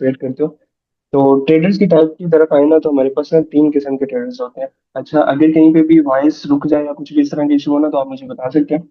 Participate करते हो। तो ट्रेडर्स की टाइप की तरफ आए ना, तो हमारे पास ना तीन किस्म के ट्रेडर्स होते हैं। अच्छा, अगर कहीं पे भी वॉइस रुक जाए या कुछ भी इस तरह की इशू हो ना, तो आप मुझे बता सकते हैं।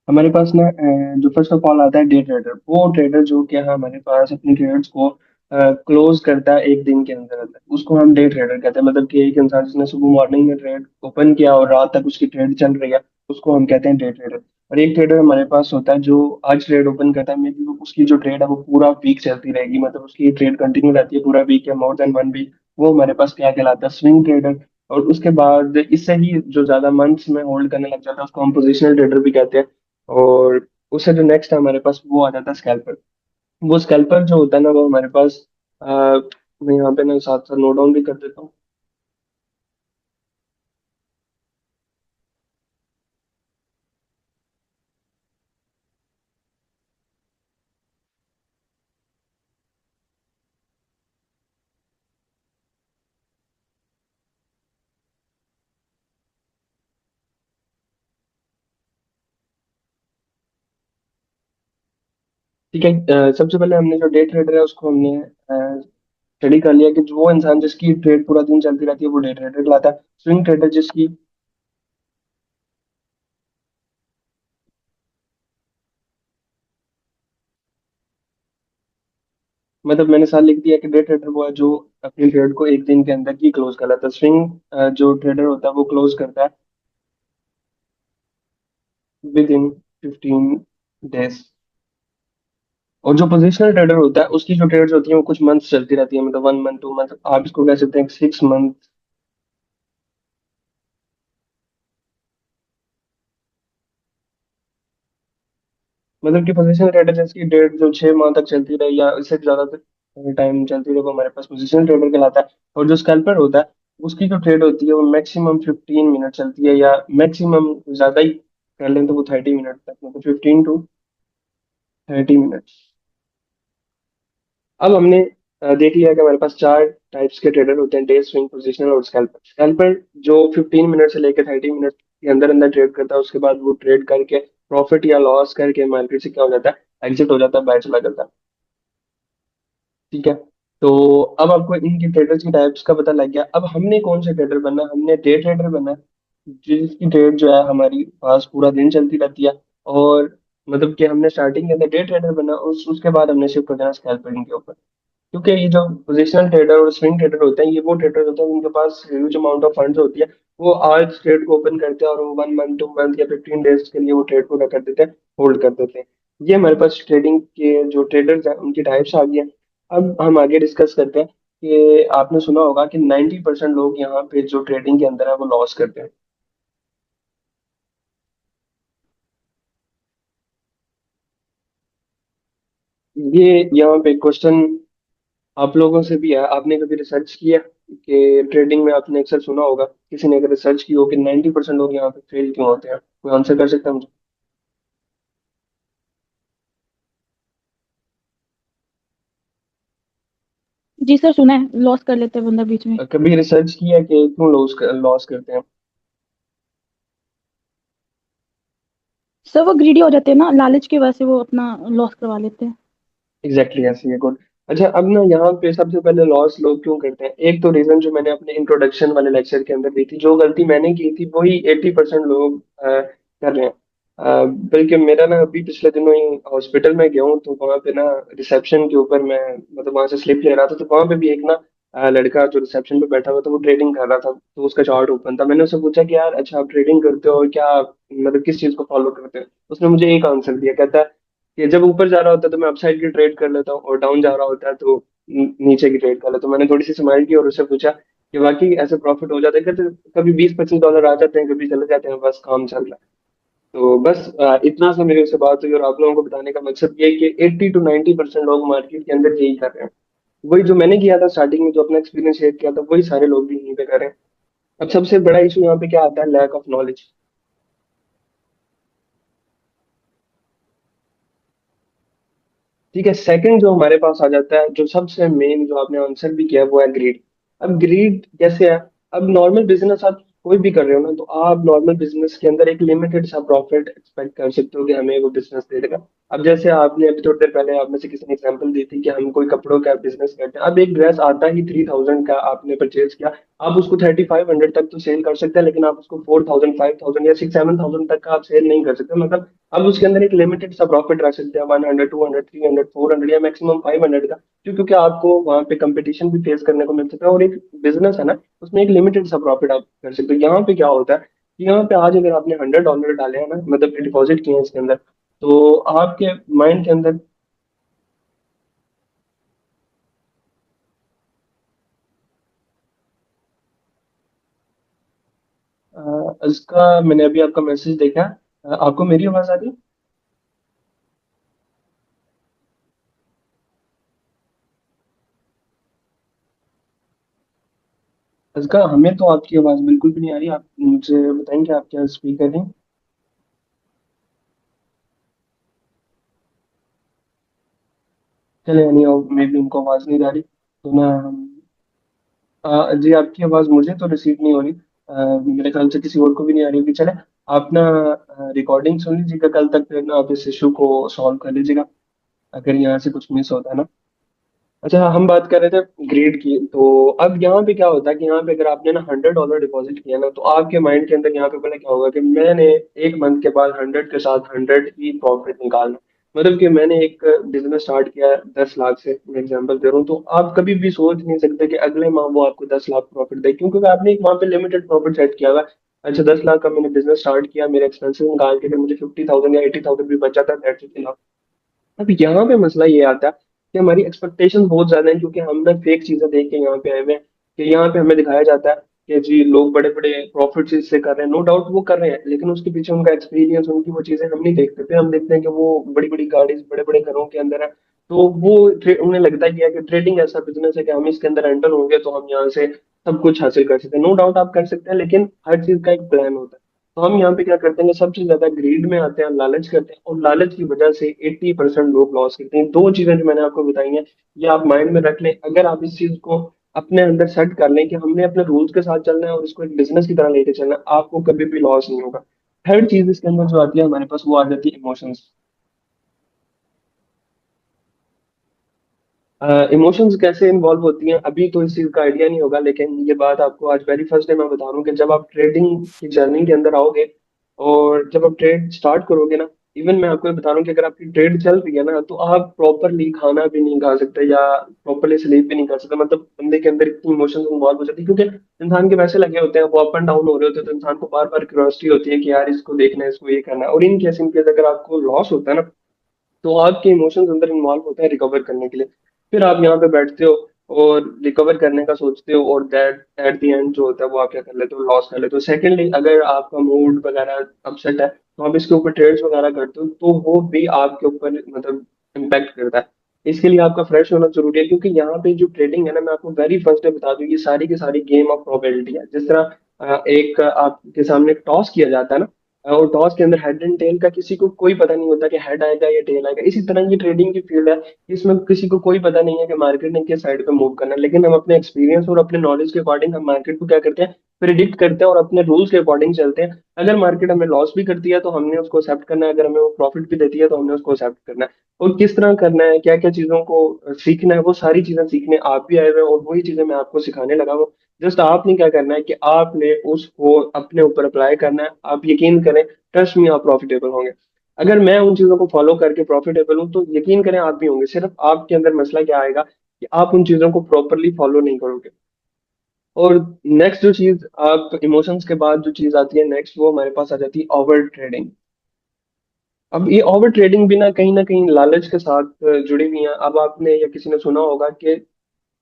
हमारे पास ना जो फर्स्ट ऑफ ऑल आता है डे ट्रेडर। वो ट्रेडर जो कि हमारे पास अपनी ट्रेड्स को क्लोज करता है एक दिन के अंदर अंदर, उसको हम डे ट्रेडर कहते हैं। मतलब कि एक इंसान जिसने सुबह मॉर्निंग में ट्रेड ओपन किया और रात तक उसकी ट्रेड चल रही है, उसको हम कहते हैं डे ट्रेडर। और एक ट्रेडर हमारे पास होता है जो आज ट्रेड ओपन करता है, मे बी उसकी जो ट्रेड है वो पूरा वीक चलती रहेगी, मतलब उसकी ट्रेड कंटिन्यू रहती है पूरा वीक या मोर देन वन वीक। वो हमारे पास क्या कहलाता है, स्विंग ट्रेडर। और उसके बाद इससे ही जो ज्यादा मंथ्स में होल्ड करने लग जाता है, उसको हम पोजिशनल ट्रेडर भी कहते हैं। और उससे जो नेक्स्ट है हमारे पास, वो आ जाता है स्कैल्पर। वो स्कैल्पर जो होता है ना, वो हमारे पास मैं यहाँ पे ना साथ साथ नोट डाउन भी कर देता हूँ। ठीक है। सबसे पहले हमने जो डे ट्रेडर है उसको हमने स्टडी कर लिया कि जो वो इंसान जिसकी ट्रेड पूरा दिन चलती रहती है वो डे ट्रेडर कहलाता है। स्विंग ट्रेडर जिसकी, मतलब मैंने साथ लिख दिया कि डे ट्रेडर वो है जो अपनी ट्रेड को एक दिन के अंदर ही क्लोज कर लेता है। स्विंग जो ट्रेडर होता है वो क्लोज करता है विद इन 15 डेज। और जो पोजिशनल ट्रेडर होता है उसकी जो ट्रेड्स होती है वो कुछ मंथ्स चलती रहती है, मतलब 1 मंथ 2 मंथ, आप इसको कह सकते हैं 6 मंथ। मतलब कि पोजिशनल ट्रेडर की डेट जो 6 माह तक चलती रहे या इससे ज्यादा टाइम चलती रहे, वो हमारे पास पोजिशनल ट्रेडर कहलाता है। और जो स्कैल्पर होता है उसकी जो ट्रेड होती है वो मैक्सिमम 15 मिनट चलती है, या मैक्सिमम ज्यादा ही कर लें तो वो 30 मिनट तक, मतलब 15 to 30 मिनट। अब हमने देख लिया कि हमारे पास चार टाइप्स के ट्रेडर होते हैं, डे, स्विंग, पोजिशनल और स्कैल्पर। स्कैल्पर जो 15 मिनट से लेकर 30 मिनट के अंदर अंदर ट्रेड करता है, उसके बाद वो ट्रेड करके प्रॉफिट या लॉस करके मार्केट से क्या हो जाता है, एग्जिट हो जाता है, बाहर चला जाता है। ठीक है। तो अब आपको इनकी ट्रेडर्स की टाइप्स का पता लग गया। अब हमने कौन से ट्रेडर बनना है, हमने डे ट्रेडर बनना है जिसकी ट्रेड जो है हमारी पास पूरा दिन चलती रहती है। और मतलब कि हमने स्टार्टिंग के अंदर डे ट्रेडर बनना, उसके बाद हमने शिफ्ट हो जाना स्कैल्पिंग के ऊपर। क्योंकि ये जो पोजिशनल ट्रेडर और स्विंग ट्रेडर होते हैं, ये वो ट्रेडर होते हैं जिनके पास ह्यूज अमाउंट ऑफ फंड्स होती है। वो आज ट्रेड को ओपन करते हैं और वो 1 मंथ 2 मंथ या 15 डेज के लिए वो ट्रेड पूरा कर देते हैं, होल्ड कर देते हैं। ये हमारे पास ट्रेडिंग के जो ट्रेडर्स हैं उनकी टाइप्स आ गई हैं। अब हम आगे डिस्कस करते हैं कि आपने सुना होगा कि 90% लोग यहाँ पे जो ट्रेडिंग के अंदर है वो लॉस करते हैं। ये यहाँ पे क्वेश्चन आप लोगों से भी है। आपने कभी रिसर्च किया कि ट्रेडिंग में, आपने अक्सर सुना होगा किसी ने अगर रिसर्च की हो कि 90% लोग यहाँ पे फेल क्यों होते हैं, कोई आंसर कर सकता है मुझे? जी सर, सुना है, लॉस कर लेते हैं बंदा बीच में। कभी रिसर्च किया कि क्यों लॉस करते हैं? सर वो ग्रीडी हो जाते हैं ना, लालच की वजह से वो अपना लॉस करवा लेते हैं। एग्जैक्टली ऐसे ही है, गुड। अच्छा, अब ना यहाँ पे सबसे पहले लॉस लोग क्यों करते हैं, एक तो रीजन जो मैंने अपने इंट्रोडक्शन वाले लेक्चर के अंदर दी थी, जो गलती मैंने की थी वही 80% लोग कर रहे हैं। बल्कि मेरा ना अभी पिछले दिनों ही हॉस्पिटल में गया हूँ, तो वहाँ पे ना रिसेप्शन के ऊपर मैं, मतलब वहां से स्लिप ले रहा था, तो वहां पे भी एक ना लड़का जो रिसेप्शन पे बैठा हुआ था वो ट्रेडिंग कर रहा था, तो उसका चार्ट ओपन था। मैंने उससे पूछा कि यार अच्छा, आप ट्रेडिंग करते हो और क्या, मतलब किस चीज को फॉलो करते हो? उसने मुझे एक आंसर दिया, कहता है कि जब ऊपर जा रहा होता है तो मैं अपसाइड की ट्रेड कर लेता हूँ, और डाउन जा रहा होता है तो नीचे की ट्रेड कर लेता हूँ। मैंने थोड़ी सी स्माइल की और उससे पूछा कि वाकई ऐसे प्रॉफिट हो जाता है? कहते कभी 20-25 डॉलर आ जाते हैं, कभी चले जाते हैं, बस काम चल रहा है। तो बस इतना सा मेरी उससे बात हुई, और आप लोगों को बताने का मकसद ये है कि 80 to 90% लोग मार्केट के अंदर यही कर रहे हैं। वही जो मैंने किया था स्टार्टिंग में, जो अपना एक्सपीरियंस शेयर किया था, वही सारे लोग भी यहीं पे कर रहे हैं। अब सबसे बड़ा इशू यहाँ पे क्या आता है, लैक ऑफ नॉलेज। ठीक है। सेकंड जो हमारे पास आ जाता है, जो सबसे मेन, जो आपने आंसर भी किया, वो है ग्रीड। अब ग्रीड कैसे है? अब नॉर्मल बिजनेस आप कोई भी कर रहे हो ना, तो आप नॉर्मल बिजनेस के अंदर एक लिमिटेड सा प्रॉफिट एक्सपेक्ट कर सकते हो कि हमें वो बिजनेस दे देगा। अब जैसे आपने अभी थोड़ी देर पहले आप में से किसी ने एग्जांपल दी थी कि हम कोई कपड़ों का बिजनेस करते हैं। अब एक ड्रेस आता ही 3,000 का, आपने परचेज किया, आप उसको 3,500 तक तो सेल कर सकते हैं, लेकिन आप उसको 4,000, 5,000 या 6, 7,000 तक का आप सेल नहीं कर सकते। मतलब अब उसके अंदर एक लिमिटेड सा प्रॉफिट रख सकते हैं, 100, 200, 300, 400 या मैक्सिमम 500 का। क्योंकि आपको वहां पे कंपटीशन भी फेस करने को मिल सकता है, और एक बिजनेस है ना, उसमें एक लिमिटेड सा प्रॉफिट आप कर सकते हो। यहाँ पे क्या होता है कि यहाँ पे आज अगर आपने $100 डाले हैं ना, मतलब डिपॉजिट किए हैं इसके अंदर, तो आपके माइंड के अंदर इसका, मैंने अभी आपका मैसेज देखा। आपको मेरी आवाज आ रही है? इसका, हमें तो आपकी आवाज बिल्कुल भी नहीं आ रही। आप मुझे बताएंगे आप क्या स्पीकर हैं? चले नहीं, मे भी उनको आवाज नहीं आ रही, तो ना जी आपकी आवाज मुझे तो रिसीव नहीं हो रही। मेरे ख्याल से किसी और को भी नहीं आ रही होगी। चले, आप ना रिकॉर्डिंग सुन लीजिएगा कल तक, फिर ना आप इस इशू को सॉल्व कर लीजिएगा अगर यहाँ से कुछ मिस होता है ना। अच्छा, हम बात कर रहे थे ग्रेड की। तो अब यहाँ पे क्या होता है कि यहाँ पे अगर आपने ना $100 डिपॉजिट किया ना, तो आपके माइंड के अंदर यहाँ पे पहले क्या होगा कि मैंने एक मंथ के बाद 100 के साथ 100 ही प्रॉफिट निकालना। मतलब कि मैंने एक बिजनेस स्टार्ट किया 10 लाख से, मैं एग्जांपल दे रहा हूँ, तो आप कभी भी सोच नहीं सकते कि अगले माह वो आपको 10 लाख प्रॉफिट दे, क्योंकि आपने एक वहां पे लिमिटेड प्रॉफिट सेट किया हुआ है। अच्छा, 10 लाख का मैंने बिजनेस स्टार्ट किया, मेरे एक्सपेंसेस निकाल के अगर मुझे 50,000 या 80,000 भी बच जाता है, दैट्स इट। अब यहाँ पे मसला ये आता है कि हमारी एक्सपेक्टेशंस बहुत ज्यादा हैं, क्योंकि हम ना फेक चीजें देख के यहाँ पे आए हुए हैं। कि यहाँ पे हमें दिखाया जाता है कि जी लोग बड़े बड़े प्रॉफिट्स इससे कर रहे हैं, नो डाउट वो कर रहे हैं, लेकिन उसके पीछे उनका एक्सपीरियंस, उनकी वो चीजें हम नहीं देखते थे। हम देखते हैं कि वो बड़ी बड़ी गाड़ी बड़े बड़े घरों के अंदर है, तो वो उन्हें लगता ही है कि ट्रेडिंग ऐसा बिजनेस है कि हम इसके अंदर एंटर होंगे तो हम यहाँ से सब कुछ हासिल कर सकते हैं। नो डाउट आप कर सकते हैं, लेकिन हर चीज का एक प्लान होता है। तो हम यहाँ पे क्या करते हैं कि सबसे ज्यादा ग्रीड में आते हैं, लालच करते हैं, और लालच की वजह से 80% लोग लॉस करते हैं। दो चीजें जो मैंने आपको बताई हैं, ये आप माइंड में रख लें। अगर आप इस चीज को अपने अंदर सेट कर लें कि हमने अपने रूल्स के साथ चलना है और इसको एक बिजनेस की तरह लेके चलना है, आपको कभी भी लॉस नहीं होगा। थर्ड चीज इसके अंदर जो आती है हमारे पास, वो आ जाती है इमोशंस। इमोशंस कैसे इन्वॉल्व होती हैं अभी तो इस चीज का आइडिया नहीं होगा, लेकिन ये बात आपको आज वेरी फर्स्ट डे मैं बता रहा हूँ कि जब आप ट्रेडिंग की जर्नी के अंदर आओगे और जब आप ट्रेड स्टार्ट करोगे ना, इवन मैं आपको ये बता रहा हूँ कि अगर आपकी ट्रेड चल रही है ना, तो आप प्रॉपरली खाना भी नहीं खा सकते या प्रॉपरली स्लीप भी नहीं कर सकते। मतलब बंदे के अंदर इतनी इमोशंस इन्वॉल्व हो जाती है, क्योंकि इंसान के वैसे लगे होते हैं, वो अप एंड डाउन हो रहे होते हैं, तो इंसान को बार बार क्यूरियोसिटी होती है कि यार इसको देखना है, इसको ये करना है। और इन केस अगर आपको लॉस होता है ना, तो आपके इमोशंस अंदर इन्वॉल्व होते हैं रिकवर करने के लिए। फिर आप यहाँ पे बैठते हो और रिकवर करने का सोचते हो, और दैट एट द एंड जो होता है वो आप क्या कर लेते हो, लॉस कर लेते हो। सेकेंडली, अगर आपका मूड वगैरह अपसेट है, तो आप इसके ऊपर ट्रेड्स वगैरह करते हो, तो वो भी आपके ऊपर मतलब इम्पैक्ट करता है। इसके लिए आपका फ्रेश होना जरूरी है, क्योंकि यहाँ पे जो ट्रेडिंग है ना, मैं आपको वेरी फर्स्ट डे बता दूं, ये सारी की सारी गेम ऑफ प्रोबेबिलिटी है। जिस तरह एक आपके सामने टॉस किया जाता है ना, और टॉस के अंदर हेड एंड टेल का किसी को कोई पता नहीं होता कि हेड आएगा या टेल आएगा। इसी तरह ये ट्रेडिंग की फील्ड है, इसमें किसी को कोई पता नहीं है कि मार्केट ने किस साइड पे मूव करना है, लेकिन हम अपने एक्सपीरियंस और अपने नॉलेज के अकॉर्डिंग हम मार्केट को क्या करते हैं, प्रिडिक्ट करते हैं और अपने रूल्स के अकॉर्डिंग चलते हैं। अगर मार्केट हमें लॉस भी करती है तो हमने उसको एक्सेप्ट करना है, अगर हमें वो प्रॉफिट भी देती है तो हमने उसको एक्सेप्ट करना है। और किस तरह करना है, क्या क्या चीजों को सीखना है, वो सारी चीजें सीखने आप भी आए हुए हैं, और वही चीजें मैं आपको सिखाने लगा हूँ। जस्ट आपने क्या करना है कि आपने उसको अपने ऊपर अप्लाई करना है। आप यकीन करें, ट्रस्ट में आप प्रॉफिटेबल होंगे। अगर मैं उन चीजों को फॉलो करके प्रॉफिटेबल हूँ, तो यकीन करें आप भी होंगे। सिर्फ आपके अंदर मसला क्या आएगा कि आप उन चीजों को प्रॉपरली फॉलो नहीं करोगे। और नेक्स्ट जो चीज, आप इमोशंस के बाद जो चीज आती है नेक्स्ट, वो हमारे पास आ जाती है ओवर ट्रेडिंग। अब ये ओवर ट्रेडिंग भी ना कहीं लालच के साथ जुड़ी हुई है। अब आपने या किसी ने सुना होगा कि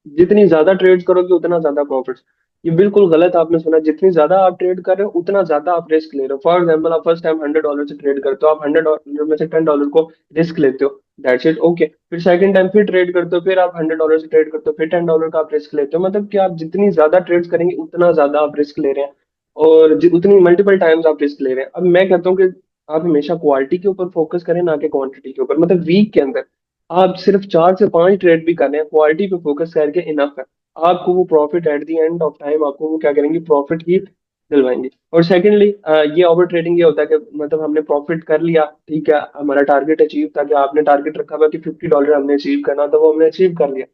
जितनी ज्यादा ट्रेड करोगे उतना ज्यादा प्रॉफिट्स। ये बिल्कुल गलत आपने सुना। जितनी ज्यादा आप ट्रेड कर रहे हो उतना ज्यादा आप रिस्क ले रहे हो। फॉर एग्जांपल, आप फर्स्ट टाइम $100 से ट्रेड करते हो, आप $100 में से $10 को रिस्क लेते हो, दैट्स इट, ओके। फिर सेकंड टाइम फिर ट्रेड करते हो, फिर आप $100 से ट्रेड करते हो, फिर $10 का आप रिस्क लेते हो। मतलब कि आप जितनी ज्यादा ट्रेड करेंगे उतना ज्यादा आप रिस्क ले रहे हैं, और उतनी मल्टीपल टाइम्स आप रिस्क ले रहे हैं। अब मैं कहता हूँ कि आप हमेशा क्वालिटी के ऊपर फोकस करें, ना कि क्वांटिटी के ऊपर। मतलब वीक के अंदर आप सिर्फ 4 से 5 ट्रेड भी कर रहे हैं, क्वालिटी पे फोकस करके इनफ है। आपको वो profit at the end of time, आपको वो क्या करेंगे, प्रॉफिट ही दिलवाएंगे। और सेकेंडली, ये ओवर ट्रेडिंग ये होता है कि मतलब हमने प्रॉफिट कर लिया, ठीक है, हमारा टारगेट अचीव था, कि आपने टारगेट रखा हुआ कि $50 हमने अचीव करना, तो वो हमने अचीव कर लिया।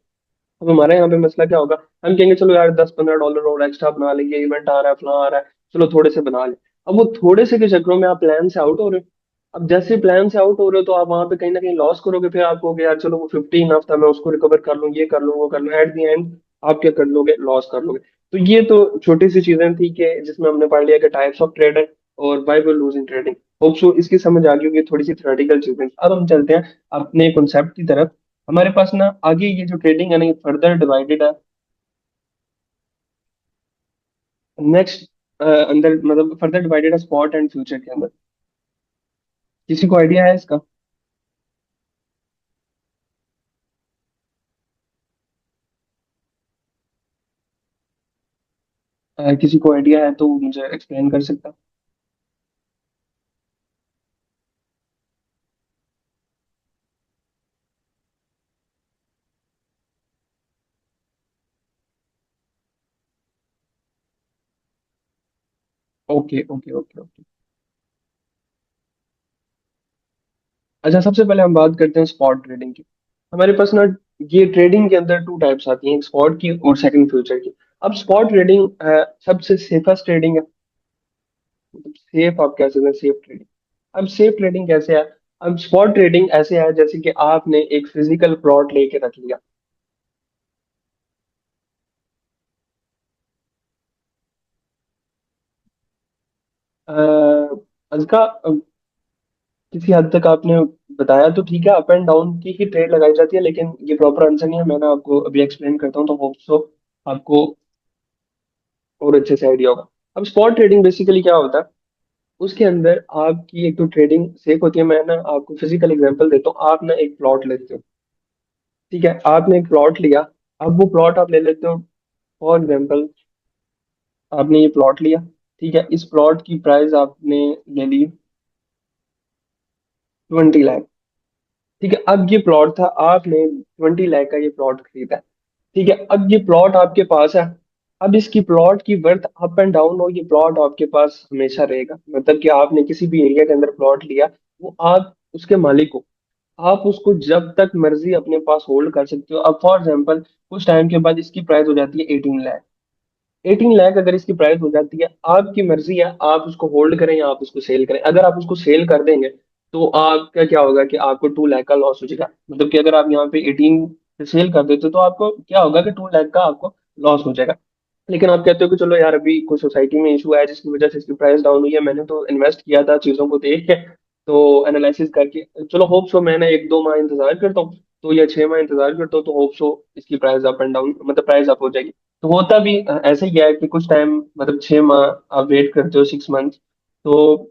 अब हमारे यहाँ पे मसला क्या होगा, हम कहेंगे चलो यार $10-15 और एक्स्ट्रा बना लेंगे, इवेंट आ रहा है, फलां आ रहा है, चलो थोड़े से बना ले। अब वो थोड़े से के चक्करों में आप प्लान से आउट हो रहे हो। अब जैसे प्लान से आउट हो रहे हो तो आप वहां पे कहीं ना कहीं लॉस करोगे, फिर आप कहोगे यार चलो वो 15 इनफ था, मैं उसको रिकवर कर लूँ, ये कर लूँ, वो कर लूँ, एट द एंड आप क्या कर लोगे, लॉस कर लोगे। तो ये तो छोटी सी चीजें थी कि जिसमें हमने पढ़ लिया कि टाइप्स ऑफ ट्रेड है और why we lose in trading. Hope so इसकी समझ आ गई होगी, थोड़ी सी थ्योरेटिकल चीजें। अब हम चलते हैं अपने कॉन्सेप्ट की तरफ। हमारे पास ना आगे ये जो ट्रेडिंग है ना, ये फर्दर डिवाइडेड है नेक्स्ट, अंदर मतलब फर्दर डिवाइडेड है स्पॉट एंड फ्यूचर के अंदर। किसी को आइडिया है इसका? किसी को आइडिया है तो मुझे एक्सप्लेन कर सकता? Okay okay okay okay. अच्छा, सबसे पहले हम बात करते हैं स्पॉट ट्रेडिंग की। हमारे पास ना ये ट्रेडिंग के अंदर टू टाइप्स आती हैं, एक स्पॉट की और सेकंड फ्यूचर की। अब स्पॉट ट्रेडिंग सबसे सेफेस्ट ट्रेडिंग है, मतलब सेफ आप कह सकते हैं, सेफ ट्रेडिंग। अब सेफ ट्रेडिंग कैसे है? अब स्पॉट ट्रेडिंग ऐसे है जैसे कि आपने एक फिजिकल प्लॉट लेके रख लिया। इसका किसी हद तक आपने बताया तो ठीक है, अप एंड डाउन की ही ट्रेड लगाई जाती है, लेकिन ये प्रॉपर आंसर नहीं है। मैंने आपको अभी एक्सप्लेन करता हूँ तो होप सो आपको और अच्छे से आइडिया होगा। अब स्पॉट ट्रेडिंग बेसिकली क्या होता है, उसके अंदर आपकी एक तो ट्रेडिंग सेफ होती है। मैं ना आपको फिजिकल एग्जांपल देता हूँ। आप ना एक प्लॉट लेते हो, ठीक है, आपने एक प्लॉट लिया। अब वो प्लॉट आप ले लेते हो, फॉर एग्जाम्पल आपने ये प्लॉट लिया, ठीक है, इस प्लॉट की प्राइस आपने ले ली 20 लाख, ठीक है। अब ये प्लॉट था, आपने 20 लाख का ये प्लॉट खरीदा, ठीक है। अब ये प्लॉट आपके पास है। अब इसकी प्लॉट की वर्थ अप एंड डाउन हो, ये प्लॉट आपके पास हमेशा रहेगा। मतलब कि आपने किसी भी एरिया के अंदर प्लॉट लिया, वो आप उसके मालिक हो, आप उसको जब तक मर्जी अपने पास होल्ड कर सकते हो। अब फॉर एग्जाम्पल कुछ टाइम के बाद इसकी प्राइस हो जाती है 18 लाख। 18 लाख अगर इसकी प्राइस हो जाती है, आपकी मर्जी है आप उसको होल्ड करें या आप उसको सेल करें। अगर आप उसको सेल कर देंगे तो आपका क्या होगा कि आपको 2 लाख का लॉस हो जाएगा। मतलब कि अगर आप यहाँ पे 18 पे सेल कर देते हो तो आपको क्या होगा कि 2 लाख का आपको लॉस हो जाएगा। लेकिन आप कहते हो कि चलो यार अभी कोई सोसाइटी में इशू है जिसकी वजह से इसकी प्राइस डाउन हुई है, मैंने तो इन्वेस्ट किया था चीजों को देख के, तो एनालिसिस करके, चलो होप सो मैंने 1-2 माह इंतजार करता हूँ, तो या 6 माह इंतजार करता हूँ, तो होप सो इसकी प्राइस अप एंड डाउन मतलब प्राइस अप हो जाएगी। तो होता भी ऐसे ही है कि कुछ टाइम मतलब 6 माह आप वेट करते हो, 6 मंथ। तो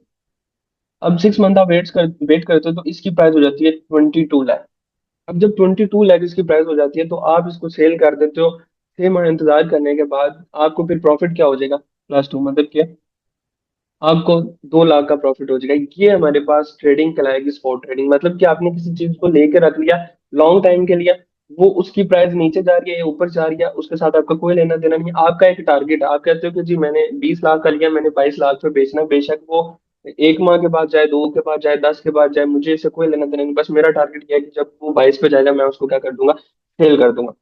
अब 6 मंथ आप वेट करते हो तो इसकी प्राइस हो जाती है 22 लाख। अब जब 22 लाख इसकी प्राइस हो जाती है तो आप इसको सेल कर देते हो। 6 माह इंतजार करने के बाद आपको फिर प्रॉफिट क्या हो जाएगा, +2, मतलब कि आपको 2 लाख का प्रॉफिट हो जाएगा। ये हमारे पास ट्रेडिंग कहलाएगी, स्पॉट ट्रेडिंग। मतलब कि आपने किसी चीज को लेके रख लिया लॉन्ग टाइम के लिए, वो उसकी प्राइस नीचे जा रही है या ऊपर जा रही है, उसके साथ आपका कोई लेना देना नहीं है। आपका एक टारगेट है, आप कहते हो कि जी मैंने 20 लाख का लिया, मैंने 22 लाख पे बेचना है। बेशक वो 1 माह के बाद जाए, 2 के बाद जाए, 10 के बाद जाए, मुझे इससे कोई लेना देना नहीं। बस मेरा टारगेट ये है कि जब वो 22 पे जाएगा मैं उसको क्या कर दूंगा, सेल कर दूंगा।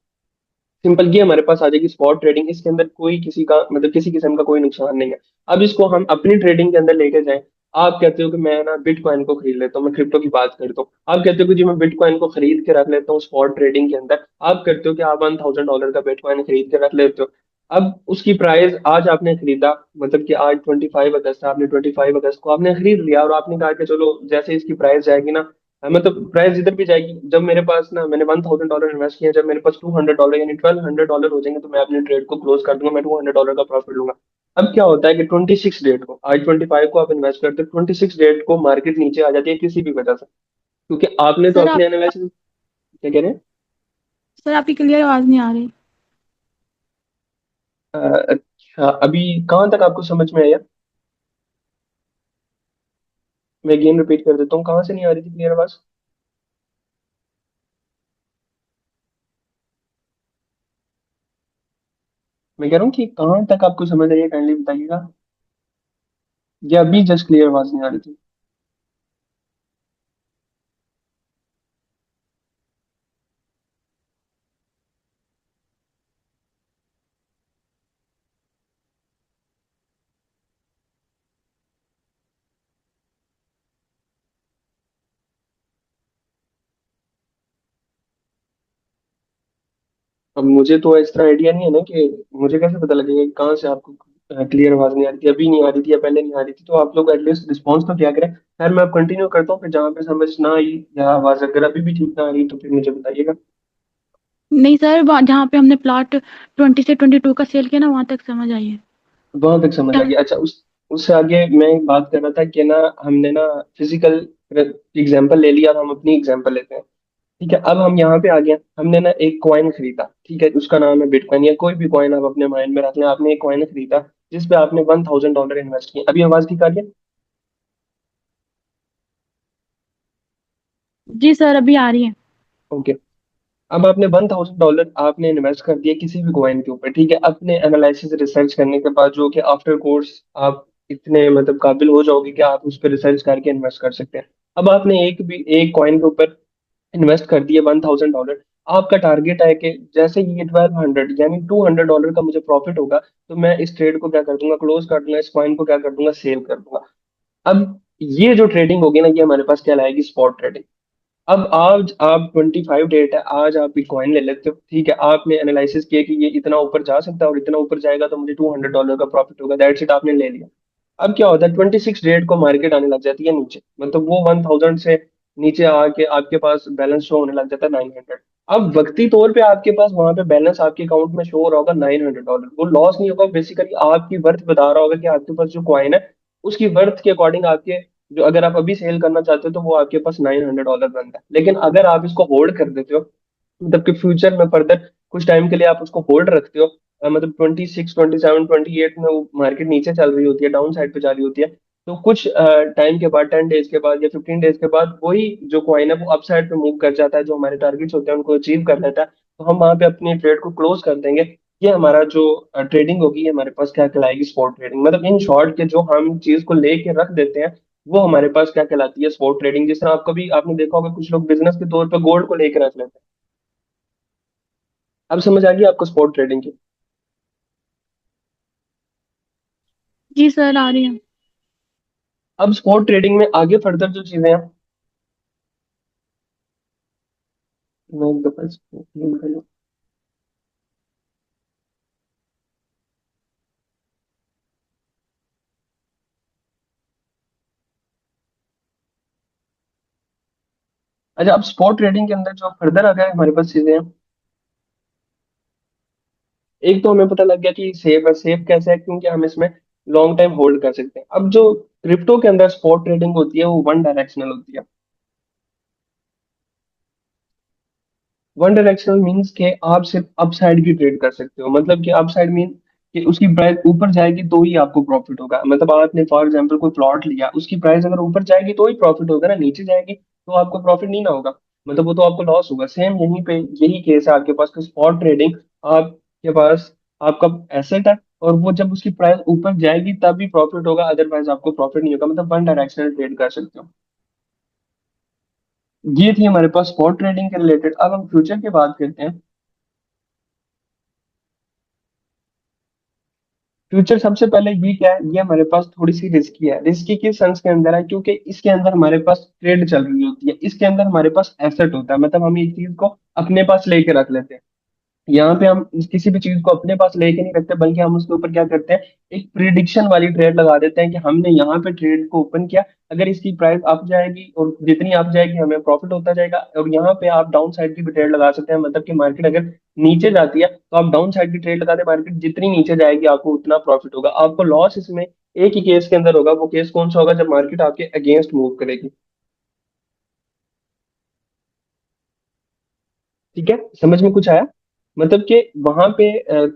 सिंपल, ये हमारे पास आ जाएगी स्पॉट ट्रेडिंग। इसके अंदर कोई किसी का मतलब किसी किस्म का कोई नुकसान नहीं है। अब इसको हम अपनी ट्रेडिंग के अंदर लेके जाएं। आप कहते हो कि मैं ना बिटकॉइन को खरीद लेता हूँ, मैं क्रिप्टो की बात करता हूँ, आप कहते हो कि जी मैं बिटकॉइन को खरीद के रख लेता हूँ स्पॉट ट्रेडिंग के अंदर। आप करते हो कि आप $1000 का बिटकॉइन खरीद के रख लेते हो। अब उसकी प्राइस आज आपने खरीदा, मतलब कि आज 25 अगस्त है, आपने 25 अगस्त को आपने खरीद लिया और आपने कहा कि चलो जैसे इसकी प्राइस जाएगी ना, मतलब प्राइस जिधर भी जाएगी, जब मेरे पास ना मैंने $1000 इन्वेस्ट किया, जब मेरे पास $200 यानी $1200 हो जाएंगे तो मैं अपने ट्रेड को क्लोज कर दूंगा, मैं $200 का प्रॉफिट लूंगा। अब क्या होता है कि 26 डेट को, आज 25 को आप इन्वेस्ट करते हो, 26 डेट को मार्केट नीचे आ जाती है किसी भी वजह से, क्योंकि आपने तो सर आप अपने एनालिसिस। क्या कह रहे हैं? सर आपकी क्लियर आवाज नहीं आ रही। अच्छा, अभी कहाँ तक आपको समझ में आया? मैं अगेन रिपीट कर देता हूँ, कहाँ से नहीं आ रही थी क्लियर आवाज? मैं कह रहा हूँ कि कहाँ तक आपको समझ आई है, काइंडली बताइएगा। ये अभी जस्ट क्लियर आवाज नहीं आ रही थी। अब मुझे तो इस तरह आइडिया नहीं है ना कि मुझे कैसे पता लगेगा कि कहाँ से आपको क्लियर आवाज नहीं आ रही थी, अभी नहीं आ रही थी या पहले नहीं आ रही थी। तो आप लोग एटलीस्ट रिस्पॉन्स तो क्या करें। खैर मैं अब कंटिन्यू करता हूँ, फिर जहाँ पे समझ ना आई या आवाज अगर अभी भी ठीक ना आ रही तो फिर मुझे बताइएगा। नहीं सर, जहाँ पे हमने प्लॉट 20 से 22 का सेल किया ना, वहां तक समझ आई है। वहां तक समझ आ गया। अच्छा, उससे आगे मैं एक बात कर रहा था कि ना, हमने ना फिजिकल एग्जांपल ले लिया, अब हम अपनी एग्जांपल लेते हैं। ठीक है, अब हम यहाँ पे आ गए। हमने ना एक कॉइन खरीदा, ठीक है, उसका नाम है बिटकॉइन या कोई भी कॉइन आप अपने माइंड में रख लें। आपने एक कॉइन खरीदा जिसपे आपने $1,000 इन्वेस्ट किए। अभी आवाज ठीक आ रही है? जी सर, अभी आ रही है। ओके। अब आपने $1,000 आपने इन्वेस्ट कर दिया किसी भी कॉइन के ऊपर, ठीक है, अपने एनालिसिस रिसर्च करने के बाद, जो कि आफ्टर कोर्स आप इतने मतलब काबिल हो जाओगे कि आप उस पर रिसर्च करके इन्वेस्ट कर सकते हैं। अब आपने एक कॉइन के ऊपर इन्वेस्ट कर दिए $1,000। आपका टारगेट है कि जैसे ही ये 1200 यानी $200 का मुझे प्रॉफिट होगा, तो मैं इस ट्रेड को क्या कर दूंगा, क्लोज कर दूंगा, इस कॉइन को क्या कर दूंगा, सेल कर दूंगा। अब ये जो ट्रेडिंग होगी ना, ये हमारे पास क्या लाएगी, स्पॉट ट्रेडिंग। अब आज आप 25 डेट है, आज आप बिटकॉइन ले लेते हो, ठीक है, आपने एनालिसिस किया कि ये इतना ऊपर जा सकता है और इतना ऊपर जाएगा तो मुझे $200 का प्रॉफिट होगा, दैट्स इट, आपने ले लिया। अब क्या होता है, 26 डेट को मार्केट आने लग जाती है नीचे, मतलब वो 1000 से नीचे आके आपके पास बैलेंस शो होने लग जाता है 900। अब वक्ती तौर पे आपके पास वहां पे बैलेंस आपके अकाउंट में शो हो रहा होगा $900, वो लॉस नहीं होगा, बेसिकली आपकी वर्थ बता रहा होगा कि आपके पास जो कॉइन है उसकी वर्थ के अकॉर्डिंग आपके, जो अगर आप अभी सेल करना चाहते हो तो वो आपके पास $900 बनता है। लेकिन अगर आप इसको होल्ड कर देते हो, मतलब कि फ्यूचर में फर्दर कुछ टाइम के लिए आप उसको होल्ड रखते हो, मतलब 26 27 28 में वो मार्केट नीचे चल रही होती है, डाउन साइड पे जा रही होती है, तो कुछ टाइम के बाद, 10 डेज के बाद या 15 डेज के बाद, वही जो कॉइन है वो अप साइड पे मूव कर जाता है, जो हमारे टारगेट्स होते हैं उनको अचीव कर लेता है, तो हम वहां पे अपनी ट्रेड को क्लोज कर देंगे। ये हमारा जो ट्रेडिंग होगी, ये हमारे पास क्या कहलाएगी, स्पॉट ट्रेडिंग। मतलब इन शॉर्ट के जो हम चीज को लेके रख देते हैं, वो हमारे पास क्या कहलाती है, स्पॉट ट्रेडिंग। जिस तरह आप कभी आपने देखा होगा कुछ लोग बिजनेस के तौर पे गोल्ड को लेके रख लेते हैं। अब समझ आ गई आपको स्पॉट ट्रेडिंग की? जी सर, आ रही है। अब स्पॉट ट्रेडिंग में आगे फर्दर जो चीजें हैं, मैं एक दफा इसको clean कर लूं। अच्छा, अब स्पॉट ट्रेडिंग के अंदर जो फर्दर आ गए हमारे पास चीजें हैं, एक तो हमें पता लग गया कि सेफ है। सेफ कैसे है, क्योंकि हम इसमें लॉन्ग टाइम होल्ड कर सकते हैं। अब जो क्रिप्टो के अंदर स्पॉट ट्रेडिंग होती है वो वन डायरेक्शनल होती है। वन डायरेक्शनल मीन्स के आप सिर्फ अप साइड की ट्रेड कर सकते हो, मतलब कि अप साइड मीन कि उसकी प्राइस ऊपर जाएगी तो ही आपको प्रॉफिट होगा। मतलब आपने फॉर एग्जांपल कोई प्लॉट लिया, उसकी प्राइस अगर ऊपर जाएगी तो ही प्रॉफिट होगा ना, नीचे जाएगी तो आपको प्रॉफिट नहीं ना होगा, मतलब वो तो आपको लॉस होगा। सेम यहीं पे यही केस है आपके पास, स्पॉट ट्रेडिंग आपके पास आपका एसेट है, और वो जब उसकी प्राइस ऊपर जाएगी तब भी प्रॉफिट होगा, अदरवाइज आपको प्रॉफिट नहीं होगा। मतलब वन डायरेक्शनल ट्रेड कर सकते हो। ये थी हमारे पास स्पॉट ट्रेडिंग के रिलेटेड। अब हम फ्यूचर की बात करते हैं। फ्यूचर सबसे पहले ये क्या है, ये हमारे पास थोड़ी सी रिस्की है। रिस्की किस सेंस के अंदर है, क्योंकि इसके अंदर हमारे पास ट्रेड चल रही होती है, इसके अंदर हमारे पास एसेट होता है, मतलब हम एक चीज को अपने पास लेके रख लेते हैं। यहाँ पे हम किसी भी चीज को अपने पास लेके नहीं रखते, बल्कि हम उसके ऊपर क्या करते हैं, एक प्रिडिक्शन वाली ट्रेड लगा देते हैं कि हमने यहाँ पे ट्रेड को ओपन किया, अगर इसकी प्राइस अप जाएगी और जितनी अप जाएगी हमें प्रॉफिट होता जाएगा। और यहाँ पे आप डाउन साइड की भी ट्रेड लगा सकते हैं, मतलब कि मार्केट अगर नीचे जाती है तो आप डाउन साइड की ट्रेड लगा दें, मार्केट जितनी नीचे जाएगी आपको उतना प्रॉफिट होगा। आपको लॉस इसमें एक ही केस के अंदर होगा, वो केस कौन सा होगा, जब मार्केट आपके अगेंस्ट मूव करेगी। ठीक है, समझ में कुछ आया? मतलब कि वहां पे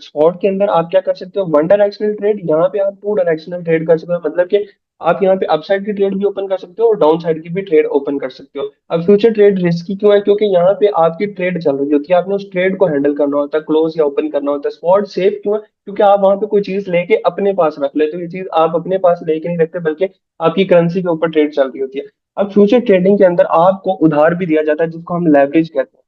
स्पॉट के अंदर आप क्या कर सकते हो, वन डायरेक्शनल ट्रेड, यहाँ पे आप टू डायरेक्शनल ट्रेड कर सकते हो। मतलब कि आप यहाँ पे अपसाइड की ट्रेड भी ओपन कर सकते हो और डाउन साइड की भी ट्रेड ओपन कर सकते हो। अब फ्यूचर ट्रेड रिस्की क्यों है? क्योंकि यहाँ पे आपकी ट्रेड चल रही होती है, आपने उस ट्रेड को हैंडल करना होता है, क्लोज या ओपन करना होता है। स्पॉट सेफ क्यों है? क्योंकि आप वहां पे कोई चीज लेके अपने पास रख लेते हो, ये चीज आप अपने पास लेके नहीं रखते, बल्कि आपकी करेंसी के ऊपर ट्रेड चल रही होती है। अब फ्यूचर ट्रेडिंग के अंदर आपको उधार भी दिया जाता है, जिसको हम लेवरेज कहते हैं।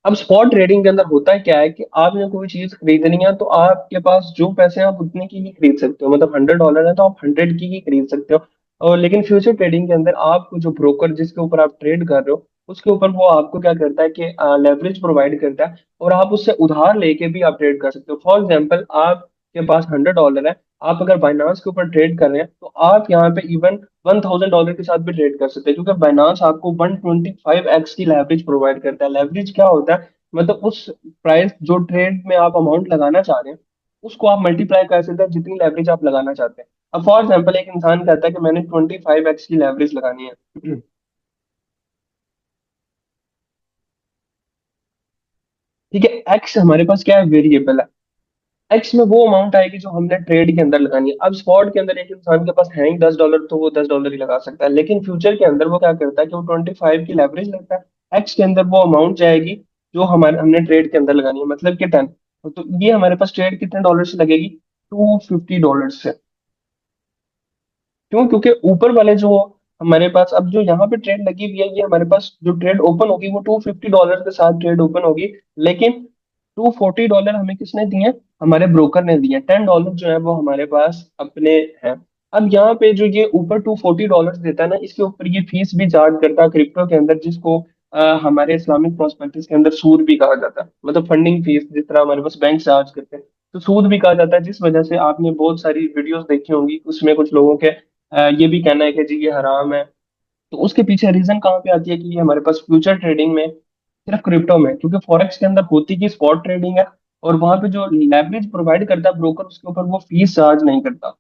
अब स्पॉट ट्रेडिंग के अंदर होता है क्या है कि आपने कोई चीज खरीदनी है तो आपके पास जो पैसे हैं आप उतने की ही खरीद सकते हो, मतलब $100 है तो आप 100 की ही खरीद सकते हो। और लेकिन फ्यूचर ट्रेडिंग के अंदर आपको जो ब्रोकर जिसके ऊपर आप ट्रेड कर रहे हो, उसके ऊपर वो आपको क्या करता है कि लेवरेज प्रोवाइड करता है, और आप उससे उधार लेके भी आप ट्रेड कर सकते हो। फॉर एग्जाम्पल, आपके पास $100 है, आप अगर बाइनांस के ऊपर ट्रेड कर रहे हैं तो आप यहाँ पे इवन $1000 के साथ भी ट्रेड कर सकते हैं, क्योंकि बाइनांस आपको 125x की लेवरेज प्रोवाइड करता है। लेवरेज क्या होता है? मतलब उस प्राइस जो ट्रेड में आप अमाउंट लगाना चाह रहे हैं, उसको आप मल्टीप्लाई कर सकते हैं जितनी लेवरेज आप लगाना चाहते हैं। अब फॉर एग्जाम्पल, एक इंसान कहता है कि मैंने 25x की लेवरेज लगानी है। ठीक है, एक्स हमारे पास क्या है? वेरिएबल है। एक्स में वो अमाउंट आएगी जो हमने ट्रेड के अंदर लगानी है। अब स्पॉट के अंदर एक इंसान के पास है ही $10, तो वो $10 ही लगा सकता है, लेकिन फ्यूचर के अंदर वो क्या करता है कि वो 25 की लेवरेज लेता है। एक्स के अंदर वो अमाउंट जाएगी जो हमारे हमने ट्रेड के अंदर लगानी है, मतलब कि 10। तो ये हमारे पास ट्रेड कितने डॉलर से लगेगी? $250 से। क्यों? क्योंकि ऊपर वाले जो हमारे पास अब जो यहाँ पे ट्रेड लगी हुई है, ये हमारे पास जो ट्रेड ओपन होगी वो $250 के साथ ट्रेड ओपन होगी। लेकिन $240 हमें किसने दिए हैं? हमारे ब्रोकर ने दिए हैं। $10 जो है वो हमारे पास अपने हैं। अब यहाँ पे जो ये ऊपर $240 देता है ना, इसके ऊपर ये फीस भी चार्ज करता है क्रिप्टो के अंदर, जिसको हमारे इस्लामिक प्रोस्पेक्टिस के अंदर सूद भी कहा जाता है। मतलब फंडिंग फीस जिस तरह हमारे पास बैंक चार्ज करते हैं, तो सूद भी कहा जाता है। जिस वजह से आपने बहुत सारी वीडियोस देखी होंगी, उसमें कुछ लोगों के ये भी कहना है कि जी ये हराम है। तो उसके पीछे रीजन कहाँ पे आती है कि ये हमारे पास फ्यूचर ट्रेडिंग में, सिर्फ क्रिप्टो में, क्योंकि फॉरेक्स के अंदर होती की स्पॉट ट्रेडिंग है, और वहां पे जो लेवरेज प्रोवाइड करता है ब्रोकर, उसके ऊपर वो फीस चार्ज नहीं करता।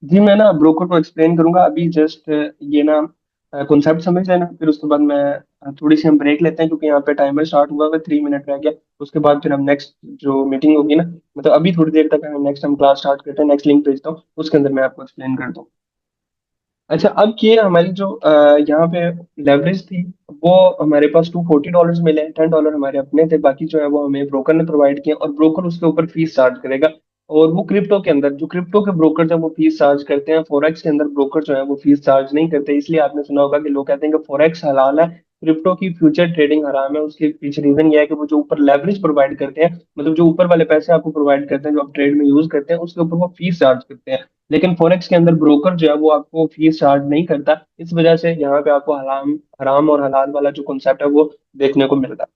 जी मैं ना ब्रोकर को एक्सप्लेन करूंगा अभी, जस्ट ये ना कॉन्सेप्ट समझ लेना, फिर उसके बाद मैं थोड़ी सी हम ब्रेक लेते हैं, क्योंकि यहाँ पे टाइमर स्टार्ट हुआ है, 3 मिनट रह गया। उसके बाद फिर हम नेक्स्ट जो मीटिंग होगी ना, मतलब अभी थोड़ी देर तक नेक्स्ट हम क्लास स्टार्ट करते हैं, नेक्स्ट लिंक भेजता हूँ, उसके अंदर मैं आपको एक्सप्लेन करता हूँ। अच्छा, अब ये हमारी जो यहाँ पे लेवरेज थी, वो हमारे पास $240 मिले हैं। $10 हमारे अपने थे, बाकी जो है वो हमें ब्रोकर ने प्रोवाइड किया, और ब्रोकर उसके ऊपर फीस चार्ज करेगा। और वो क्रिप्टो के अंदर जो क्रिप्टो के ब्रोकर जब वो फीस चार्ज करते हैं, फॉरेक्स के अंदर ब्रोकर जो है वो फीस चार्ज नहीं करते। इसलिए आपने सुना होगा कि लोग कहते हैं कि फॉरेक्स हलाल है, क्रिप्टो की फ्यूचर ट्रेडिंग हराम है। उसके पीछे रीजन ये है कि वो जो ऊपर लेवरेज प्रोवाइड करते हैं, मतलब जो ऊपर वाले पैसे आपको प्रोवाइड करते हैं जो आप ट्रेड में यूज करते हैं, उसके ऊपर वो फीस चार्ज करते हैं। लेकिन फॉरेक्स के अंदर ब्रोकर जो है वो आपको फीस चार्ज नहीं करता। इस वजह से यहाँ पे आपको हराम हराम और हलाल वाला जो कॉन्सेप्ट है वो देखने को मिलता है।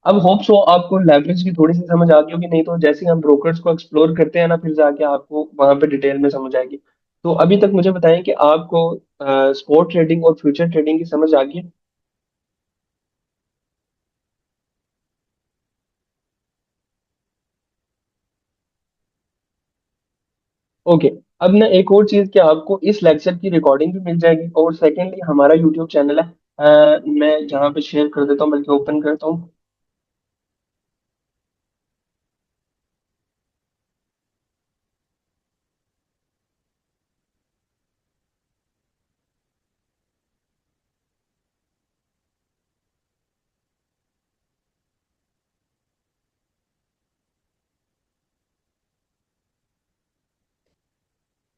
अब होप सो आपको लेवरेज की थोड़ी सी समझ आ गई होगी, नहीं तो जैसे ही हम ब्रोकर्स को एक्सप्लोर करते हैं ना, फिर जाके आपको वहां पे डिटेल में समझ आएगी। तो अभी तक मुझे बताएं कि आपको स्पॉट ट्रेडिंग और फ्यूचर ट्रेडिंग की समझ आ गई है? ओके। अब ना एक और चीज, कि आपको इस लेक्चर की रिकॉर्डिंग भी मिल जाएगी, और सेकेंडली हमारा यूट्यूब चैनल है, मैं जहाँ पे शेयर कर देता हूँ, बल्कि ओपन करता हूँ।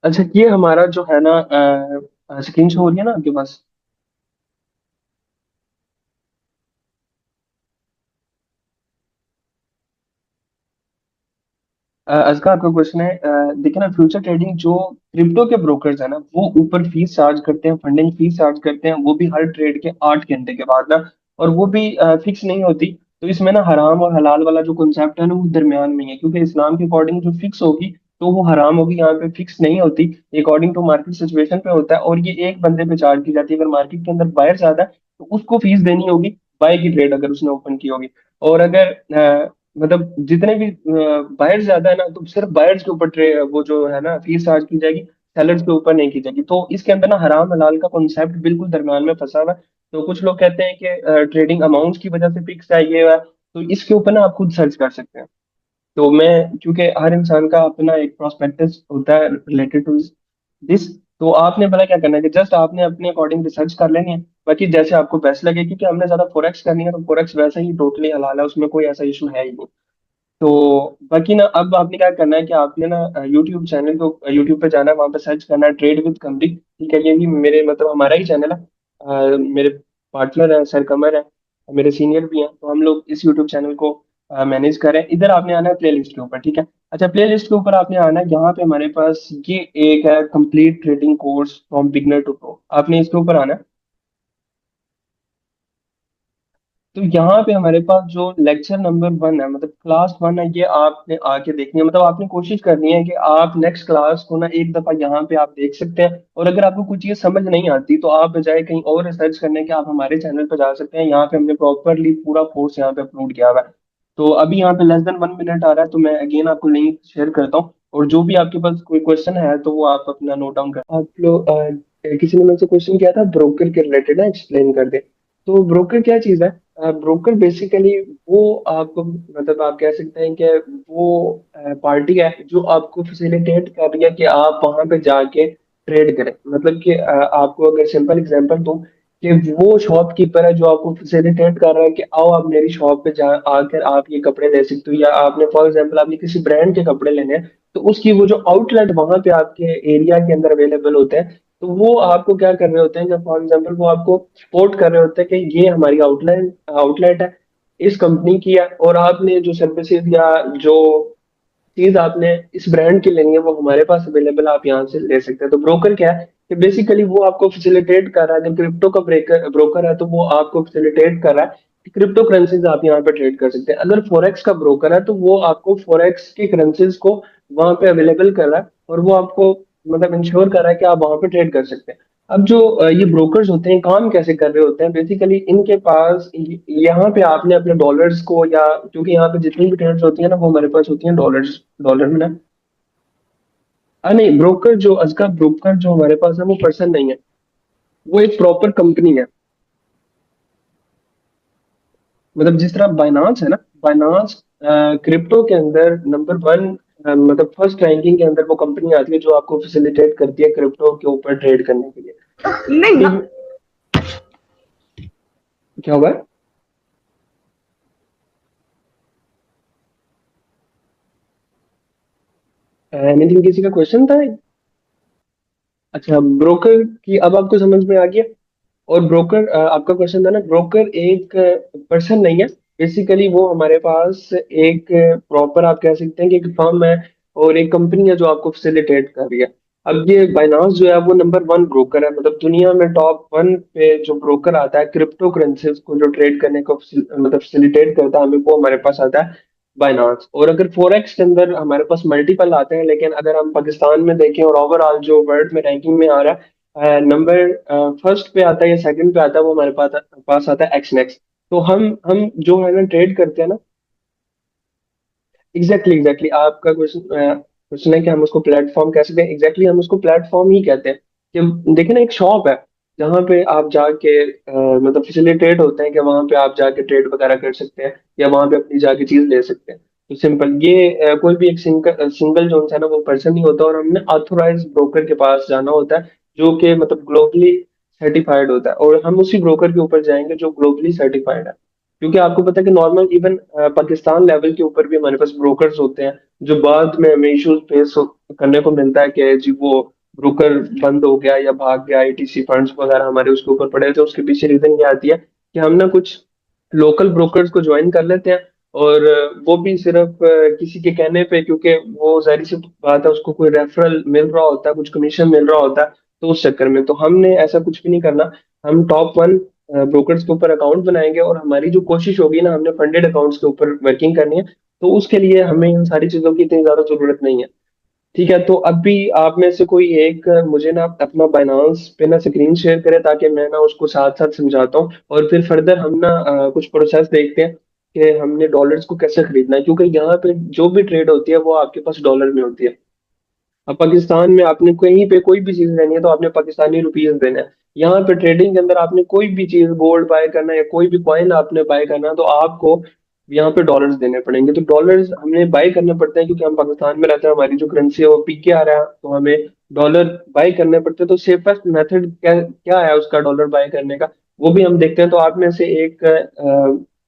अच्छा, ये हमारा जो है ना स्क्रीन शो हो रही है ना आपके पास? असका, आपका क्वेश्चन है, देखिए ना, फ्यूचर ट्रेडिंग जो क्रिप्टो के ब्रोकर्स है ना, वो ऊपर फीस चार्ज करते हैं, फंडिंग फीस चार्ज करते हैं, वो भी हर ट्रेड के 8 घंटे के बाद ना। और वो भी फिक्स नहीं होती। तो इसमें ना हराम और हलाल वाला जो कॉन्सेप्ट है ना, वो दरमियान में ही है, क्योंकि इस्लाम के अकॉर्डिंग जो फिक्स होगी तो वो हराम होगी, यहाँ पे फिक्स नहीं होती। अकॉर्डिंग टू मार्केट सिचुएशन पे होता है, और ये एक बंदे पे चार्ज की जाती है। अगर मार्केट के अंदर बायर ज्यादा है तो उसको फीस देनी होगी, बाय की ट्रेड अगर उसने ओपन की होगी। और अगर मतलब जितने भी बायर्स ज्यादा है ना, तो सिर्फ बायर्स के ऊपर वो जो है ना फीस चार्ज की जाएगी, सेलर्स के ऊपर नहीं की जाएगी। तो इसके अंदर ना हराम हलाल का कॉन्सेप्ट बिल्कुल दरम्यान में फंसा हुआ है। तो कुछ लोग कहते हैं कि ट्रेडिंग अमाउंट्स की वजह से फिक्स है, ये है। तो इसके ऊपर ना आप खुद सर्च कर सकते हैं। तो मैं, क्योंकि हर इंसान का अपना एक प्रोस्पेक्टस होता है रिलेटेड टू दिस, तो आपने भला क्या करना है कि जस्ट आपने अपने अकॉर्डिंग रिसर्च कर लेनी है। बाकी जैसे आपको बेस्ट लगे, क्योंकि हमने ज्यादा फोरेक्स करनी है तो फोरेक्स वैसे ही टोटली हलाल है, उसमें कोई ऐसा इशू है ही नहीं। तो बाकी ना, अब आपने क्या करना है कि आपने ना यूट्यूब चैनल को, यूट्यूब पे जाना है, वहां पे सर्च करना है ट्रेड विद कमरी। ठीक है, ये भी मेरे मतलब हमारा ही चैनल है। मेरे पार्टनर है, सर कमर है, मेरे सीनियर भी हैं, तो हम लोग इस यूट्यूब चैनल को मैनेज कर रहे हैं। इधर आपने आना है प्ले लिस्ट के ऊपर, ठीक है। अच्छा, प्ले लिस्ट के ऊपर आपने आना है, यहाँ पे हमारे पास ये एक है complete trading course from beginner to pro, आपने इसके ऊपर आना है। तो यहाँ पे हमारे पास जो लेक्चर नंबर 1 है, मतलब क्लास 1 है, ये आपने आके देखनी है। मतलब आपने कोशिश करनी है कि आप नेक्स्ट क्लास को ना एक दफा यहाँ पे आप देख सकते हैं, और अगर आपको कुछ चीज समझ नहीं आती तो आप बजाय कहीं और रिसर्च करने के आप हमारे चैनल पर जा सकते हैं। यहाँ पे हमने प्रॉपरली पूरा कोर्स यहाँ पे अपलोड किया हुआ है। तो अभी यहाँ पे लेस देन 1 मिनट आ रहा है, तो मैं अगेन आपको लिंक शेयर करता हूँ, और जो भी आपके पास कोई क्वेश्चन है तो वो आप अपना नोट डाउन कर, आप लोग किसी ने मुझसे क्वेश्चन किया था ब्रोकर के रिलेटेड ना, एक्सप्लेन कर दे। तो ब्रोकर क्या चीज है? ब्रोकर बेसिकली वो आपको, मतलब आप कह सकते हैं कि वो पार्टी है जो आपको फैसिलिटेट कर रही है कि आप वहां पे जाके ट्रेड करें। मतलब कि आपको अगर सिंपल एग्जांपल दूं, कि वो शॉपकीपर है जो आपको फैसिलिटेट कर रहा है कि आओ आप मेरी शॉप पे जा आकर आप ये कपड़े ले सकते हो, या आपने फॉर एग्जांपल आपने किसी ब्रांड के कपड़े लेने हैं, तो उसकी वो जो आउटलेट वहां पे आपके एरिया के अंदर अवेलेबल होते हैं, तो वो आपको क्या कर रहे होते हैं, जब फॉर एग्जांपल वो आपको सपोर्ट कर रहे होते हैं कि ये हमारी आउटलेट आउटलेट है, इस कंपनी की है, और आपने जो सर्विसेज या जो चीज आपने इस ब्रांड की लेनी है वो हमारे पास अवेलेबल, आप यहाँ से ले सकते हैं। तो ब्रोकर क्या है कि बेसिकली वो आपको फैसिलिटेट कर रहा है। अगर क्रिप्टो का ब्रेकर ब्रोकर है तो वो आपको फैसिलिटेट कर रहा है कि क्रिप्टो करेंसीज आप यहाँ पे ट्रेड कर सकते हैं। अगर फोरेक्स का ब्रोकर है तो वो आपको फोरेक्स की करेंसीज को वहां पे अवेलेबल कर रहा है, और वो आपको मतलब इंश्योर कर रहा है कि आप वहां पे ट्रेड कर सकते हैं। अब जो ये ब्रोकर्स होते हैं काम कैसे कर रहे होते हैं, बेसिकली इनके पास यहाँ पे आपने अपने डॉलर्स को, या क्योंकि यहाँ पे जितनी भी ट्रेड्स होती है ना वो हमारे पास होती हैं डॉलर्स, डॉलर में ना। नहीं, ब्रोकर जो अजका ब्रोकर जो हमारे पास है वो पर्सन नहीं है, वो एक प्रॉपर कंपनी है। मतलब जिस तरह बाइनांस है ना, बाइनांस क्रिप्टो के अंदर नंबर 1, मतलब फर्स्ट रैंकिंग के अंदर वो कंपनी आती है जो आपको फैसिलिटेट करती है क्रिप्टो के ऊपर ट्रेड करने के लिए। नहीं तो ना। क्या हुआ है? एनीथिंग, किसी का क्वेश्चन था? अच्छा, ब्रोकर की अब आपको समझ में आ गया। और ब्रोकर, आपका क्वेश्चन था ना, ब्रोकर एक पर्सन नहीं है। बेसिकली वो हमारे पास एक प्रॉपर, आप कह सकते हैं कि एक फर्म है और एक कंपनी है जो आपको फैसिलिटेट कर रही है। अब ये बाइनांस जो है वो नंबर 1 ब्रोकर है, मतलब दुनिया में टॉप 1 पे जो ब्रोकर आता है क्रिप्टो करेंसीज को जो ट्रेड करने को मतलब फैसिलिटेट करता है हमें, वो हमारे पास आता है बाइनांस। और अगर फोरेक्स के अंदर हमारे पास मल्टीपल आते हैं, लेकिन अगर हम पाकिस्तान में देखें और ओवरऑल जो वर्ल्ड में रैंकिंग में आ रहा है, नंबर फर्स्ट पे आता है या सेकंड पे आता है, वो हमारे पास पास आता है एक्सनेक्स। तो हम जो है ना ट्रेड करते हैं ना। एग्जैक्टली आपका क्वेश्चन क्वेश्चन है कि हम उसको प्लेटफॉर्म कैसे दें। एग्जैक्टली हम उसको प्लेटफॉर्म ही कहते हैं। कि देखिए ना, एक शॉप है जहाँ पे आप जाके मतलब फैसिलिटेट होते हैं कि वहां पे आप जाके ट्रेड वगैरह कर सकते हैं, या वहां पे अपनी जाके चीज ले सकते हैं। तो सिंपल ये कोई भी एक सिंगल सिंगल जो है ना वो पर्सन नहीं होता, और हमने ऑथोराइज ब्रोकर के पास जाना होता है जो कि मतलब ग्लोबली सर्टिफाइड होता है, और हम उसी ब्रोकर के ऊपर जाएंगे जो ग्लोबली सर्टिफाइड है। क्योंकि आपको पता है कि नॉर्मल इवन पाकिस्तान लेवल के ऊपर भी हमारे पास ब्रोकर्स होते हैं, जो बाद में हमें इश्यूज फेस करने को मिलता है कि जी वो ब्रोकर बंद हो गया या भाग गया, आईटीसी फंड्स वगैरह हमारे उसके ऊपर पड़े थे। उसके पीछे रीजन ये आती है कि हम ना कुछ लोकल ब्रोकर्स को ज्वाइन कर लेते हैं, और वो भी सिर्फ किसी के कहने पे, क्योंकि वो जाहिर सी बात है उसको कोई रेफरल मिल रहा होता है, कुछ कमीशन मिल रहा होता है, तो उस चक्कर में तो हमने ऐसा कुछ भी नहीं करना। हम टॉप 1 ब्रोकर्स के ऊपर अकाउंट बनाएंगे, और हमारी जो कोशिश होगी ना, हमने फंडेड अकाउंट्स के ऊपर वर्किंग करनी है। तो उसके लिए हमें इन सारी चीजों की इतनी ज्यादा जरूरत नहीं है। ठीक है, तो अभी आप में से कोई एक मुझे ना अपना बाइनांस पे ना स्क्रीन शेयर करे, ताकि मैं ना उसको साथ साथ समझाता हूँ, और फिर फर्दर हम ना कुछ प्रोसेस देखते हैं कि हमने डॉलर्स को कैसे खरीदना है, क्योंकि यहाँ पे जो भी ट्रेड होती है वो आपके पास डॉलर में होती है। अब पाकिस्तान में आपने कहीं पे कोई भी चीज लेनी है तो आपने पाकिस्तानी रुपीज देना है। यहाँ पे ट्रेडिंग के अंदर आपने कोई भी चीज गोल्ड बाय करना है या कोई भी कॉइन आपने बाय करना है तो आपको यहाँ पे डॉलर्स देने पड़ेंगे। तो डॉलर्स हमें बाय करने पड़ते हैं क्योंकि हम पाकिस्तान में रहते हैं, हमारी जो करेंसी है वो पीके आ रहा है, तो हमें डॉलर बाय करने पड़ते हैं। तो सेफेस्ट मेथड क्या क्या है उसका डॉलर बाय करने का, वो भी हम देखते हैं। तो आप में से एक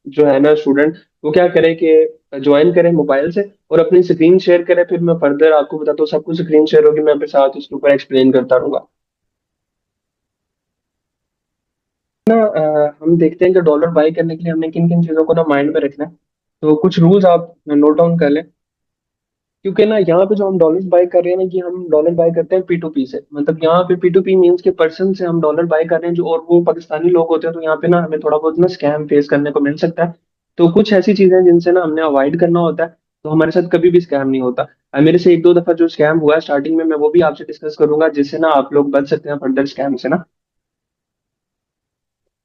जो है ना स्टूडेंट, वो क्या करे कि ज्वाइन करे मोबाइल से और अपनी स्क्रीन शेयर करे, फिर मैं फर्दर आपको बताता हूँ। सब कुछ स्क्रीन शेयर होगी, मैं आपके साथ उसके ऊपर एक्सप्लेन करता रहूंगा ना। हम देखते हैं कि डॉलर बाय करने के लिए हमने किन किन चीजों को ना माइंड में रखना है। तो कुछ रूल्स आप नोट डाउन कर लें, क्योंकि ना यहाँ पे जो हम डॉलर बाय कर रहे हैं ना, कि हम डॉलर बाय करते हैं P2P से। मतलब यहाँ पे P2P मीन्स के पर्सन से हम डॉलर बाय कर रहे हैं, जो और वो पाकिस्तानी लोग होते हैं। तो यहाँ पे ना हमें थोड़ा बहुत ना स्कैम फेस करने को मिल सकता है। तो कुछ ऐसी चीजें हैं जिनसे ना हमने अवॉइड करना होता है। तो हमारे साथ कभी भी स्कैम नहीं होता। मेरे से एक दो दफा जो स्कैम हुआ है स्टार्टिंग में, मैं वो भी आपसे डिस्कस करूंगा, जिससे ना आप लोग बच सकते हैं फर्दर स्कैम से ना।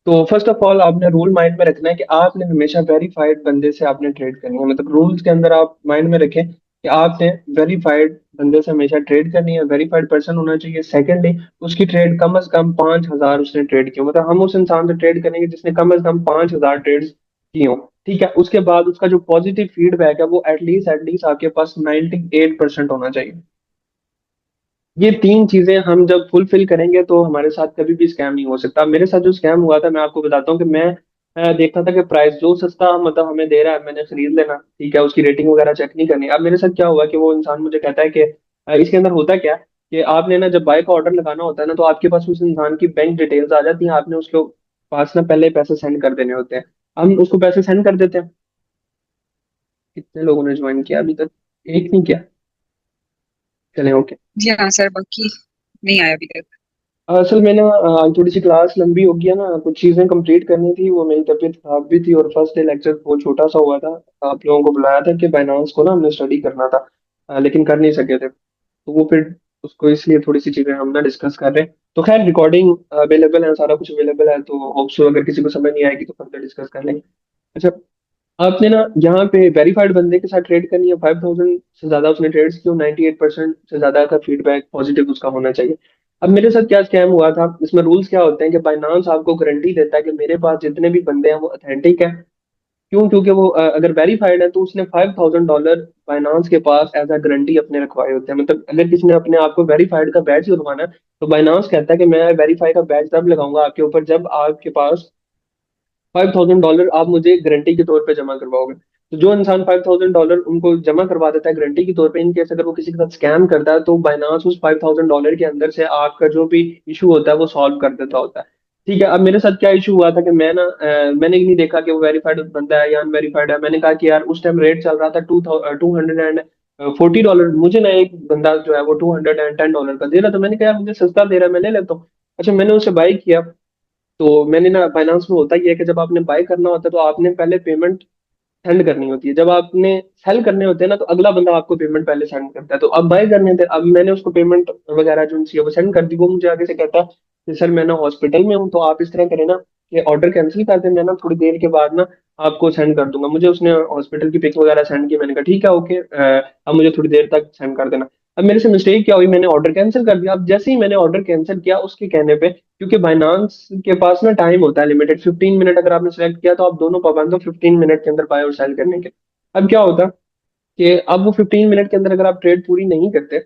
तो फर्स्ट ऑफ ऑल आपने रूल माइंड में रखना है कि आपने हमेशा वेरीफाइड बंदे से आपने ट्रेड करनी है। मतलब रूल्स के अंदर आप माइंड में रखें कि आपने वेरीफाइड बंदे से हमेशा ट्रेड करनी है, वेरीफाइड पर्सन होना चाहिए। सेकेंडली, उसकी ट्रेड कम से कम 5,000 उसने ट्रेड की हो। मतलब हम उस इंसान से ट्रेड करेंगे जिसने कम से कम 5,000 ट्रेड की हो। ठीक है, उसके बाद उसका जो पॉजिटिव फीडबैक है वो एटलीस्ट आपके पास 98% होना चाहिए। ये तीन चीजें हम जब फुलफिल करेंगे तो हमारे साथ कभी भी स्कैम नहीं हो सकता। मेरे साथ जो स्कैम हुआ था मैं आपको बताता हूँ कि मैं देखता था कि प्राइस जो सस्ता मतलब हमें दे रहा है मैंने खरीद लेना, ठीक है, उसकी रेटिंग वगैरह चेक नहीं करनी। अब मेरे साथ क्या हुआ कि वो इंसान मुझे कहता है कि इसके अंदर होता क्या है कि आपने ना जब बाय का ऑर्डर लगाना होता है ना, तो आपके पास उस इंसान की बैंक डिटेल्स आ जाती हैं, आपने उसके पास ना पहले पैसे सेंड कर देने होते हैं। हम उसको पैसे सेंड कर देते हैं। कितने लोगों ने ज्वाइन किया अभी तक? एक नहीं किया? चले, ओके। जी हाँ सर, बाकी नहीं आया अभी तक। असल में ना आज थोड़ी सी क्लास लंबी हो गया ना, कुछ चीजें कंप्लीट करनी थी, वो मेरी तबीयत खराब भी थी और फर्स्ट डे लेक्चर बहुत छोटा सा हुआ था। आप लोगों को बुलाया था कि बाइनांस को ना हमने स्टडी करना था, लेकिन कर नहीं सके थे। तो वो फिर उसको इसलिए थोड़ी सी चीजें हम ना डिस्कस कर रहे हैं। तो खैर रिकॉर्डिंग अवेलेबल है, सारा कुछ अवेलेबल है, तो होप सो अगर किसी को समझ नहीं आएगी तो फर्दर डिस्कस कर लेंगे। अच्छा, आपने ना यहाँ पे वेरीफाइड बंदे के साथ ट्रेड करनी है। 5,000 से ज्यादा उसने ट्रेड्स की, 98% से ज्यादा का फीडबैक पॉजिटिव उसका होना चाहिए। अब मेरे साथ क्या स्कैम हुआ था, इसमें रूल्स क्या होते हैं कि बाइनांस आपको गारंटी देता है कि मेरे पास जितने भी बंदे हैं वो ऑथेंटिक है। क्यों? क्योंकि वो अगर वेरीफाइड है तो उसने $5,000 बाइनांस के पास एज अ गारंटी अपने रखवाए होते हैं। मतलब अगर किसी ने अपने आप को वेरीफाइड का बैच लगवाना है, तो बाइनांस कहता है कि मैं वेरीफाई का बैच तब लगाऊंगा आपके ऊपर जब आपके पास $5,000 आप मुझे गारंटी के तौर पे जमा करवाओगे। तो जो इंसान $5,000 उनको जमा करवा देता है गारंटी के तौर पे, इन केस अगर वो किसी के साथ स्कैम करता है, तो बाइनांस उस $5,000 के अंदर से आपका जो भी इशू होता है वो सॉल्व कर देता होता है। ठीक है, अब मेरे साथ क्या इशू हुआ था कि मैं ना मैंने नहीं देखा कि वो वेरीफाइड बंदा है या अनवेरीफाइड है। मैंने कहा कि यार उस टाइम रेट चल रहा था 240 डॉलर, मुझे ना एक बंदा जो है वो $210 का दे रहा था। मैंने कहा यार मुझे सस्ता दे रहा है, मैं ले लेता हूँ। अच्छा, मैंने उसे बाई किया। तो मैंने ना फाइनेंस में होता ही है कि जब आपने बाय करना होता है तो आपने पहले पेमेंट सेंड करनी होती है। जब आपने सेल करने होते हैं ना, तो अगला बंदा आपको पेमेंट पहले सेंड करता है। तो अब बाय करने थे, अब मैंने उसको पेमेंट वगैरह जो चाहिए वो सेंड कर दी। वो मुझे आगे से कहता है कि सर मैं ना हॉस्पिटल में हूँ, तो आप इस तरह करें ना कि ऑर्डर कैंसिल कर दें, मैं ना थोड़ी देर के बाद ना आपको सेंड कर दूंगा। मुझे उसने हॉस्पिटल की पिक वगैरह सेंड की, मैंने कहा ठीक है ओके, अब मुझे थोड़ी देर तक सेंड कर देना। अब मेरे से मिस्टेक क्या हुई, मैंने ऑर्डर कैंसिल कर दिया। अब जैसे ही मैंने ऑर्डर कैंसिल किया उसके कहने पे, क्योंकि बाइनांस के पास ना टाइम होता है लिमिटेड 15 मिनट, अगर आपने सेलेक्ट किया तो आप दोनों पाबंद हो 15 मिनट के अंदर बाय और सेल करने के। अब क्या होता कि अब वो 15 मिनट के अंदर अगर आप ट्रेड पूरी नहीं करते,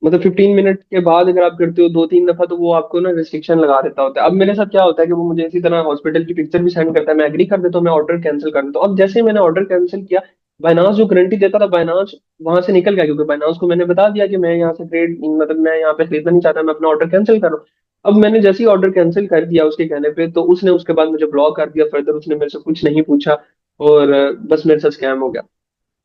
मतलब 15 मिनट के बाद अगर आप करते हो दो तीन दफा, तो वो आपको ना रिस्ट्रिक्शन लगा देता होता है। अब मेरे साथ क्या होता है कि वो मुझे इसी तरह हॉस्पिटल की पिक्चर भी सेंड करता है, मैं एग्री कर देता हूँ, मैं ऑर्डर कैंसिल कर देता हूँ। अब जैसे ही मैंने ऑर्डर कैंसिल किया, बाइनांस जो गारंटी देता था बाइनांस वहां से निकल गया, क्योंकि बाइनांस को मैंने बता दिया कि मैं यहाँ से ट्रेड मतलब मैं यहाँ पे खरीदना नहीं चाहता, मैं अपना ऑर्डर कैंसिल कर रहा हूँ। अब मैंने जैसे ही ऑर्डर कैंसिल कर दिया उसके कहने पे, तो उसने उसके बाद मुझे ब्लॉक कर दिया, फर्दर उसने मेरे से कुछ नहीं पूछा और बस मेरे साथ स्कैम हो गया।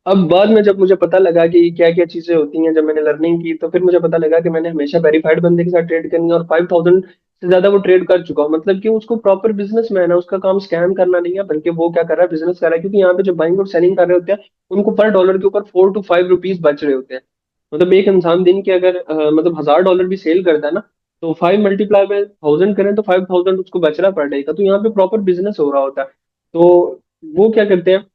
अब बाद में जब मुझे पता लगा कि क्या क्या चीजें होती हैं, जब मैंने लर्निंग की, तो फिर मुझे पता लगा कि मैंने हमेशा वेरीफाइड बंदे के साथ ट्रेड करनी है। और 5,000 से ज्यादा वो ट्रेड कर चुका हूँ, मतलब कि उसको प्रॉपर बिजनेसमैन है, उसका काम स्कैम करना नहीं है, बल्कि वो क्या कर रहा है, बिजनेस कर रहा है। क्योंकि यहाँ पे जो बाइंग और सेलिंग कर रहे होते हैं, उनको पर डॉलर के ऊपर $4 to 5 बच रहे होते हैं। मतलब एक इंसान दिन के अगर मतलब $1,000 भी सेल करता है ना, तो 5 × 1000 करें तो 5,000 उसको बच रहा पर डे का। तो यहाँ पे प्रॉपर बिजनेस हो रहा होता है। तो वो क्या करते हैं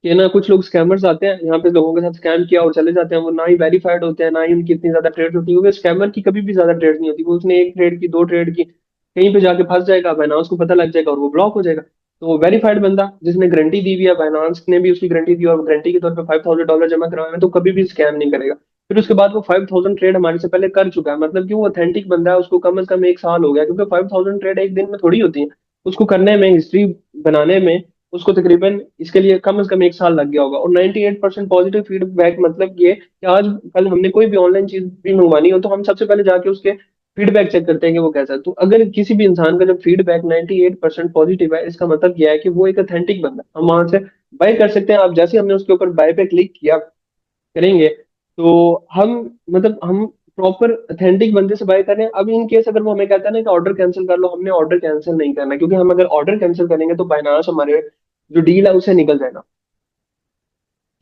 कि ना कुछ लोग स्कैमर्स आते हैं यहाँ पे, लोगों के साथ स्कैम किया और चले जाते हैं। वो ना ही वेरीफाइड होते हैं, ना ही उनकी इतनी ज्यादा ट्रेड होती है, क्योंकि स्कैमर की कभी भी ज्यादा ट्रेड नहीं होती। वो उसने एक ट्रेड की, दो ट्रेड की, कहीं पे जाके फंस जाएगा, बाइनांस को पता लग जाएगा और वो ब्लॉक हो जाएगा। तो वेरीफाइड बंदा जिसने गारंटी दी हुई है, बाइनांस ने भी उसकी गारंटी दी और गारंटी के तौर पे $5,000 जमा करवाए हैं, तो कभी भी स्कैम नहीं करेगा। फिर उसके बाद वो 5,000 ट्रेड हमारे से पहले कर चुका है, मतलब कि वो ऑथेंटिक बंदा है, उसको कम से कम 1 साल हो गया, क्योंकि 5,000 ट्रेड एक दिन में थोड़ी होती है। उसको करने में, हिस्ट्री बनाने में उसको तकरीबन इसके लिए कम से कम 1 साल लग गया होगा। और 98% पॉजिटिव फीडबैक, मतलब ये कि आज कल हमने कोई भी ऑनलाइन चीज भी मंगवानी हो तो हम सबसे पहले जाके उसके फीडबैक चेक करते हैं कि वो कैसा है। तो अगर किसी भी इंसान का जब फीडबैक 98% पॉजिटिव है, इसका मतलब यह है कि वो एक अथेंटिक बंदा है। हम वहां से बाय कर सकते हैं। आप जैसे हमने उसके ऊपर बाय पे क्लिक किया करेंगे तो हम, मतलब हम प्रॉपर अथेंटिक बंदे से बाय कर रहे हैं। अब इन केस अगर वो हमें कहता है ना कि ऑर्डर कैंसिल कर लो, हमने ऑर्डर कैंसिल नहीं करना, क्योंकि हम अगर ऑर्डर कैंसिल करेंगे तो बाइनांस हमारे जो डील है उसे निकल जाएगा।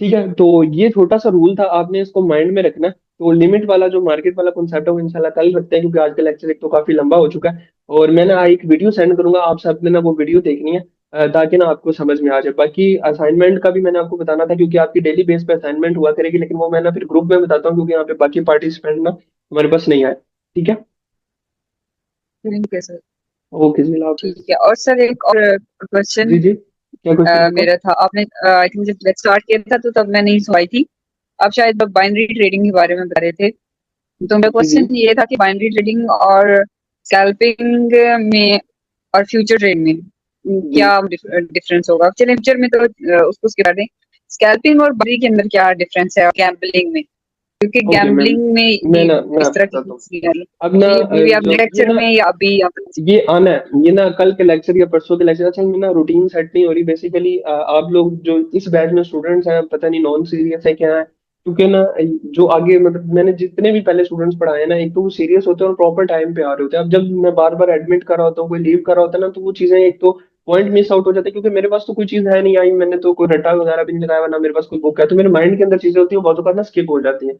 ठीक है, तो ये छोटा सा रूल था, आपने इसको माइंड में रखना। तो लिमिट वाला जो मार्केट वाला कॉन्सेप्ट है वो इंशाल्लाह कल रखते हैं, क्योंकि आज का लेक्चर एक तो काफी लंबा हो चुका है। और मैंने एक वीडियो सेंड करूंगा, आप सबने ना वो वीडियो देखनी है, ताकि ना आपको समझ में आ जाए। बाकी असाइनमेंट का भी मैंने आपको बताना था, क्योंकि आपकी डेली बेस पे असाइनमेंट हुआ करेगी, लेकिन वो मैं ना फिर ग्रुप में बताता हूँ, क्योंकि यहाँ पे बाकी पार्टिसिपेंट ना हमारे पास नहीं आए। ठीक है। ठीक है सर। ओके जी, अल्लाह हाफिज। ठीक है, और सर एक और क्वेश्चन जी जी, क्या क्वेश्चन आपका? मेरा था। आपने आई थिंक जब स्टार्ट किया था तो तब मैं नहीं सुनाई थी। आप शायद बाइनरी ट्रेडिंग के बारे में बता रहे थे। तो मेरा जी जी क्वेश्चन ये था कि बाइनरी ट्रेडिंग और स्कैल्पिंग में और फ्यूचर ट्रेड में जी। क्या डिफरेंस होगा? चलिए फ्यूचर में तो उसको skip कर दें। स्कैल्पिंग और बाइनरी के अंदर क्या डिफरेंस है, और गैम्बलिंग में? क्योंकि ओके मैम, गैम्बलिंग में मैं ये ना मैं इस आपको तरह की बताता हूँ। चीजें हैं। अब ना मे बी आप जो ये लेक्चर ना, में या अभी आप। ये आना है, ये ना कल के लेक्चर या परसों के लेक्चर, अच्छा ये ना रूटीन सेट नहीं हो रही बेसिकली। आप लोग जो इस बैच में स्टूडेंट्स हैं, पता नहीं नॉन सीरियस है क्या है, क्योंकि ना जो आगे, मतलब मैंने जितने भी पहले स्टूडेंट्स पढ़ाए हैं ना, एक तो वो सीरियस होते हैं और प्रॉपर टाइम पे आ रहे होते हैं। अब जब मैं बार बार एडमिट कर रहा होता हूँ, कोई लीव कर रहा होता है ना, तो वो चीजें एक तो पॉइंट मिस आउट हो जाते हैं, क्योंकि मेरे पास तो कोई चीज है नहीं आई, मैंने तो कोई रट्टा वगैरह भी नहीं लगाया हुआ, ना मेरे पास कोई बुक है, तो मेरे माइंड के अंदर चीजें होती है, बहुत ना स्किप हो जाती है।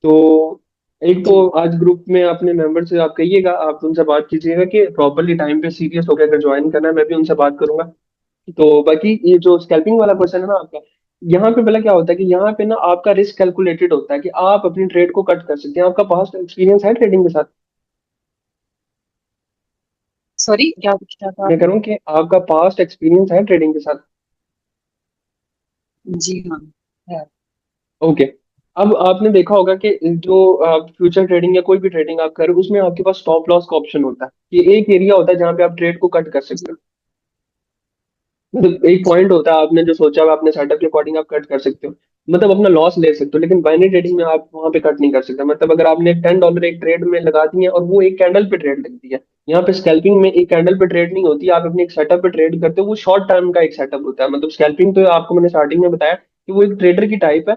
तो एक तो जी आज ग्रुप में अपने मेंबर से आप कहिएगा, आप उनसे बात कीजिएगा कि प्रॉपरली टाइम पे सीरियस होकर अगर ज्वाइन करना है, मैं भी उनसे बात करूंगा। तो बाकी ये जो स्कैल्पिंग वाला क्वेश्चन है ना आपका, यहाँ पे पहले क्या होता है कि यहाँ पे ना आपका रिस्क कैलकुलेटेड होता है कि आप अपनी ट्रेड को कट कर सकते हैं। आपका पास्ट एक्सपीरियंस है ट्रेडिंग के साथ? सॉरी, क्या पूछा था मैं कह आपने? रहा हूँ कि आपका पास्ट एक्सपीरियंस है ट्रेडिंग के साथ? जी हाँ, है। ओके। अब आपने देखा होगा कि जो फ्यूचर ट्रेडिंग या कोई भी ट्रेडिंग आप करें, उसमें आपके पास स्टॉप लॉस का ऑप्शन होता है। ये एक एरिया होता है जहाँ पे आप ट्रेड को कट कर सकते जी हो। मतलब एक पॉइंट होता है, आपने जो सोचा हुआ अपने सेटअप के अकॉर्डिंग आप कट कर सकते हो, मतलब अपना लॉस ले सकते हो। लेकिन बाइनरी ट्रेडिंग में आप वहां पे कट नहीं कर सकते। मतलब अगर आपने $10 एक ट्रेड में लगा दिए और वो एक कैंडल पे ट्रेड लगती है, यहाँ पे स्कैल्पिंग में एक कैंडल पे ट्रेड नहीं होती, आप अपने एक सेटअप पे ट्रेड करते हो, वो शॉर्ट टर्म का एक सेटअप होता है। मतलब स्कैल्पिंग तो आपको मैंने स्टार्टिंग में बताया कि वो एक ट्रेडर की टाइप है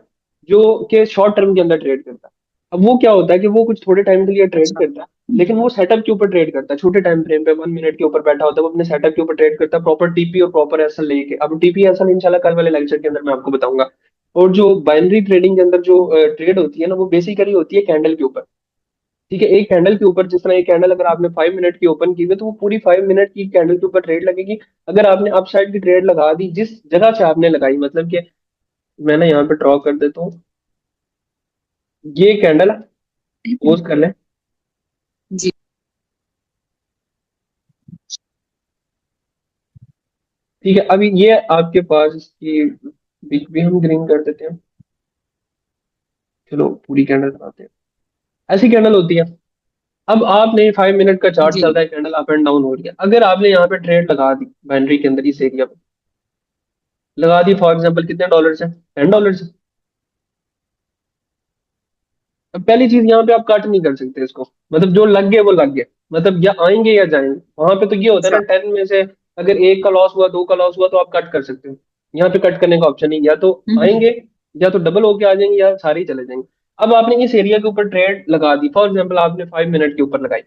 जो कि शॉर्ट टर्म के अंदर ट्रेड करता है। अब वो क्या होता है कि वो कुछ थोड़े टाइम के लिए ट्रेड अच्छा। करता है, लेकिन वो सेटअप के ऊपर ट्रेड करता है, छोटे टाइम फ्रेम पे 1 मिनट के ऊपर बैठा होता है, वो अपने सेटअप के ऊपर ट्रेड करता है, प्रॉपर टीपी और प्रॉपर एसएल लेके। अब टीपी एसएल इंशाल्लाह कल वाले लेक्चर के अंदर मैं आपको बताऊंगा। और जो बाइनरी ट्रेडिंग के अंदर जो ट्रेड होती है ना, वो बेसिकली होती है कैंडल के ऊपर। ठीक है, एक कैंडल के ऊपर, जिस तरह एक कैंडल अगर आपने 5 मिनट की ओपन की हुई है, तो वो पूरी 5 मिनट की कैंडल के ऊपर ट्रेड लगेगी। अगर आपने अप साइड की ट्रेड लगा दी जिस जगह से आपने लगाई, मतलब कि मैं ना यहाँ पे ड्रॉ कर देता हूँ, ये कैंडल पोज कर ले। जी ठीक है, अभी ये आपके पास इसकी बिग भी हम ग्रीन कर देते हैं। चलो पूरी कैंडल बनाते हैं। ऐसी कैंडल होती है। अब आपने 5 मिनट का चार्ट जी चल रहा है, कैंडल अप एंड डाउन हो रही है, अगर आपने यहाँ पे ट्रेड लगा दी बाइनरी के अंदर, इस एरिया पे लगा दी, फॉर एग्जांपल कितने डॉलर से, $10 से। अब पहली चीज, यहाँ पे आप कट नहीं कर सकते इसको, मतलब जो लग गए वो लग गए, मतलब या आएंगे या जाएंगे। वहां पे तो ये होता है ना, अच्छा। 10 में से अगर एक का लॉस हुआ, दो का लॉस हुआ, तो आप कट कर सकते हो। यहाँ पे कट करने का ऑप्शन नहीं, या तो हम्म, आएंगे, या तो डबल होके आ जाएंगे, या सारे ही चले जाएंगे। अब आपने इस एरिया के ऊपर ट्रेड लगा दी, फॉर एग्जाम्पल आपने 5 मिनट के ऊपर लगाई।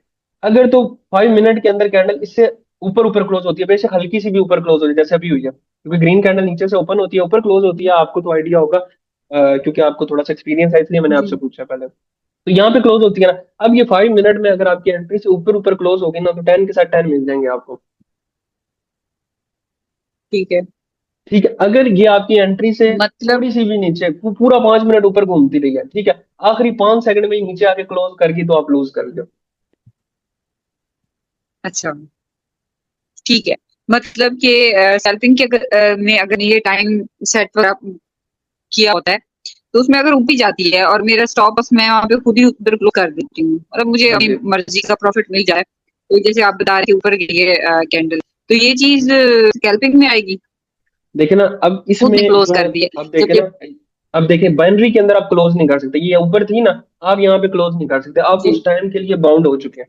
अगर तो 5 मिनट के अंदर कैंडल इससे ऊपर ऊपर क्लोज होती है, बेशक हल्की सी भी ऊपर क्लोज होती है, जैसे अभी हुई है, क्योंकि ग्रीन कैंडल नीचे से ओपन होती है, ऊपर क्लोज होती है, आपको तो आइडिया होगा। क्योंकि आपको थोड़ा सा एक्सपीरियंस है, इसलिए मैंने आपसे जी पूछा पहले। तो यहाँ पे क्लोज होती है ना। अब ये 5 मिनट में अगर आपकी एंट्री से ऊपर ऊपर क्लोज होगी ना, तो 10 के साथ 10 मिल जाएंगे आपको। ठीक है। ठीक है, अगर ये आपकी एंट्री से मतलब थोड़ी सी भी नीचे, पूरा 5 मिनट ऊपर घूमती रही है, ठीक है, आखिरी 5 सेकंड में ही नीचे आके क्लोज कर गई, तो आप लूज कर गए। अच्छा, ठीक है। मतलब कि स्कैल्पिंग के में अगर ये टाइम सेट किया होता है तो उसमें अगर ऊपर जाती है और मेरा स्टॉप लॉस मैं वहाँ पे खुद ही उधर क्लोज कर देती हूँ, मतलब मुझे हाँ अपनी जी। मर्जी का प्रॉफिट मिल जाए, तो जैसे आप बता रहे थे ऊपर गई है कैंडल, तो ये चीज स्कैल्पिंग में आएगी, देखिए ना, अब खुद ने इसमें क्लोज जो है, कर दिया अब देखे जबकि। ना, अब देखिए बाइनरी के अंदर आप क्लोज नहीं कर सकते, ये ऊपर थी ना, आप यहाँ पे क्लोज नहीं कर सकते, आप जी उस टाइम के लिए बाउंड हो चुके हैं।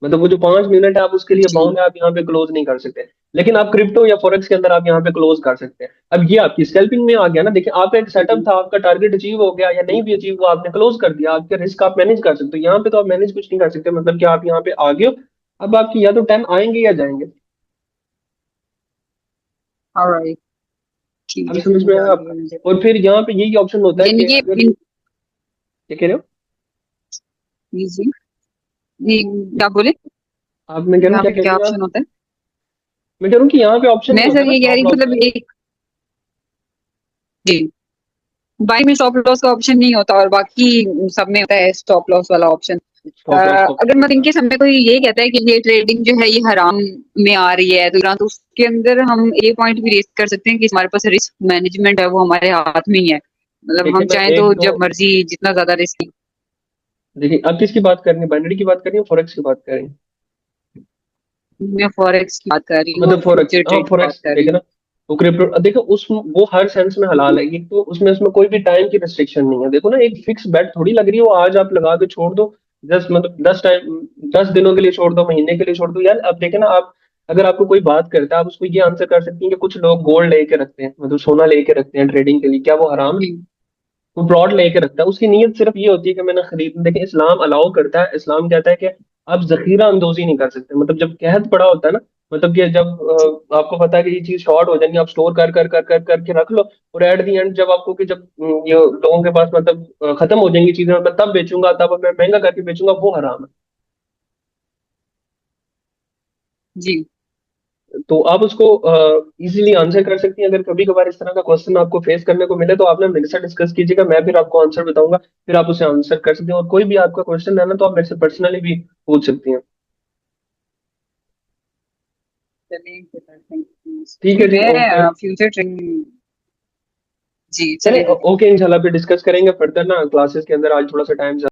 मतलब वो जो 5 मिनट है आप उसके लिए जी बाउंड है, आप यहाँ पे क्लोज नहीं कर सकते। लेकिन आप क्रिप्टो या फॉरेक्स के अंदर आप यहाँ पे क्लोज कर सकते हैं। अब ये आपकी स्कैल्पिंग में आ गया ना, देखिए आपका एक सेटअप जी था, आपका टारगेट अचीव हो गया या नहीं भी अचीव हुआ, आपने क्लोज कर दिया, आपके रिस्क आप मैनेज कर सकते हो। यहाँ पे तो आप मैनेज कुछ नहीं कर सकते, मतलब कि आप यहाँ पे आ गए हो, अब आपकी या तो 10 आएंगे या जाएंगे। ऑलराइट, ठीक अब है, समझ में समझ आ आया गई है आपका। मुझे। और फिर यहाँ पे यही ऑप्शन होता है यानी कि कि अगर, क्या कह रहे हो जी जी, क्या बोले, आप? मैं कह रहा हूँ, यहाँ क्या पे कह क्या रही हैं ऑप्शन आप? होता है? मैं कह रहा हूँ कि यहाँ पे ऑप्शन नहीं मैं होता सर ना ये कह स्टॉप रही थी लॉस का। मतलब एक, जी, बाई में स्टॉप लॉस का ऑप्शन नहीं होता और बाकी सब में होता है स्टॉप लॉस वाला ऑप्शन। स्टॉप लॉस का अगर ऑप्शन मतलब होता है। इनके सामने कोई ये कहता है कि ये ट्रेडिंग जो है ये हराम में आ रही है, तो उसके अंदर हम ये पॉइंट भी रेस कर सकते हैं कि हमारे पास रिस्क मैनेजमेंट है वो हमारे हाथ में ही है, मतलब देखिए हम ना, चाहें एक तो तो जब मर्जी जितना ज्यादा रिस्क। देखिए, आप किसकी बात कर रही हैं? बाइनरी की बात कर रही हैं, फॉरेक्स की बात कर रही हैं? मैं फॉरेक्स की बात कर रही हूँ और मतलब फॉरेक्स, फ्यूचर हाँ ट्रेड की बात फॉरेक्स कर रही देखे हूँ। ना, वो क्रिप्टो देखो, उस वो हर सेंस में हलाल है। एक तो उसमें उसमें कोई भी टाइम की रिस्ट्रिक्शन नहीं है। देखो ना, एक फिक्स बेट थोड़ी लग रही है, वो आज आप लगा के छोड़ दो, 10 दिनों के लिए छोड़ दो, महीने के लिए छोड़ दो। यार अब देखे ना, आप अगर आपको कोई बात करता है, आप उसको ये आंसर कर सकती हैं कि कुछ लोग गोल्ड लेके रखते हैं, मतलब सोना लेके रखते हैं ट्रेडिंग के लिए, क्या वो हराम है? जी वो ब्रॉड लेके रखता है, उसकी नीयत सिर्फ ये होती है कि मैंने खरीद। देखिए इस्लाम अलाउ करता है, इस्लाम कहता है कि आप जखीरा अंदोजी नहीं कर सकते। मतलब जब कहत पड़ा होता है ना, मतलब कि जब आपको पता है कि ये चीज शॉर्ट हो जाएगी, आप स्टोर कर कर कर कर करके रख लो, और एट दी एंड जब आपको कि जब ये लोगों के पास मतलब खत्म हो जाएंगी चीजें, मैं तब बेचूंगा, तब मैं महंगा करके बेचूंगा, वो हराम है। जी तो आप उसको इजीली आंसर कर सकती हैं। अगर कभी कभार इस तरह का क्वेश्चन आपको फेस करने को मिले, तो आप ना मेरे साथ डिस्कस कीजिएगा, मैं फिर आपको आंसर बताऊंगा, फिर आप उसे आंसर कर सकते हैं। और कोई भी आपका क्वेश्चन है ना, तो आप मेरे से पर्सनली भी पूछ सकती हैं। चलिए थैंक यू। ठीक जी है जी, ओके। मैं फ्यूचर ट्रेडिंग, जी चले, चलिए। ओके, इंशाल्लाह फिर डिस्कस करेंगे फर्दर ना क्लासेस के अंदर। आज थोड़ा सा टाइम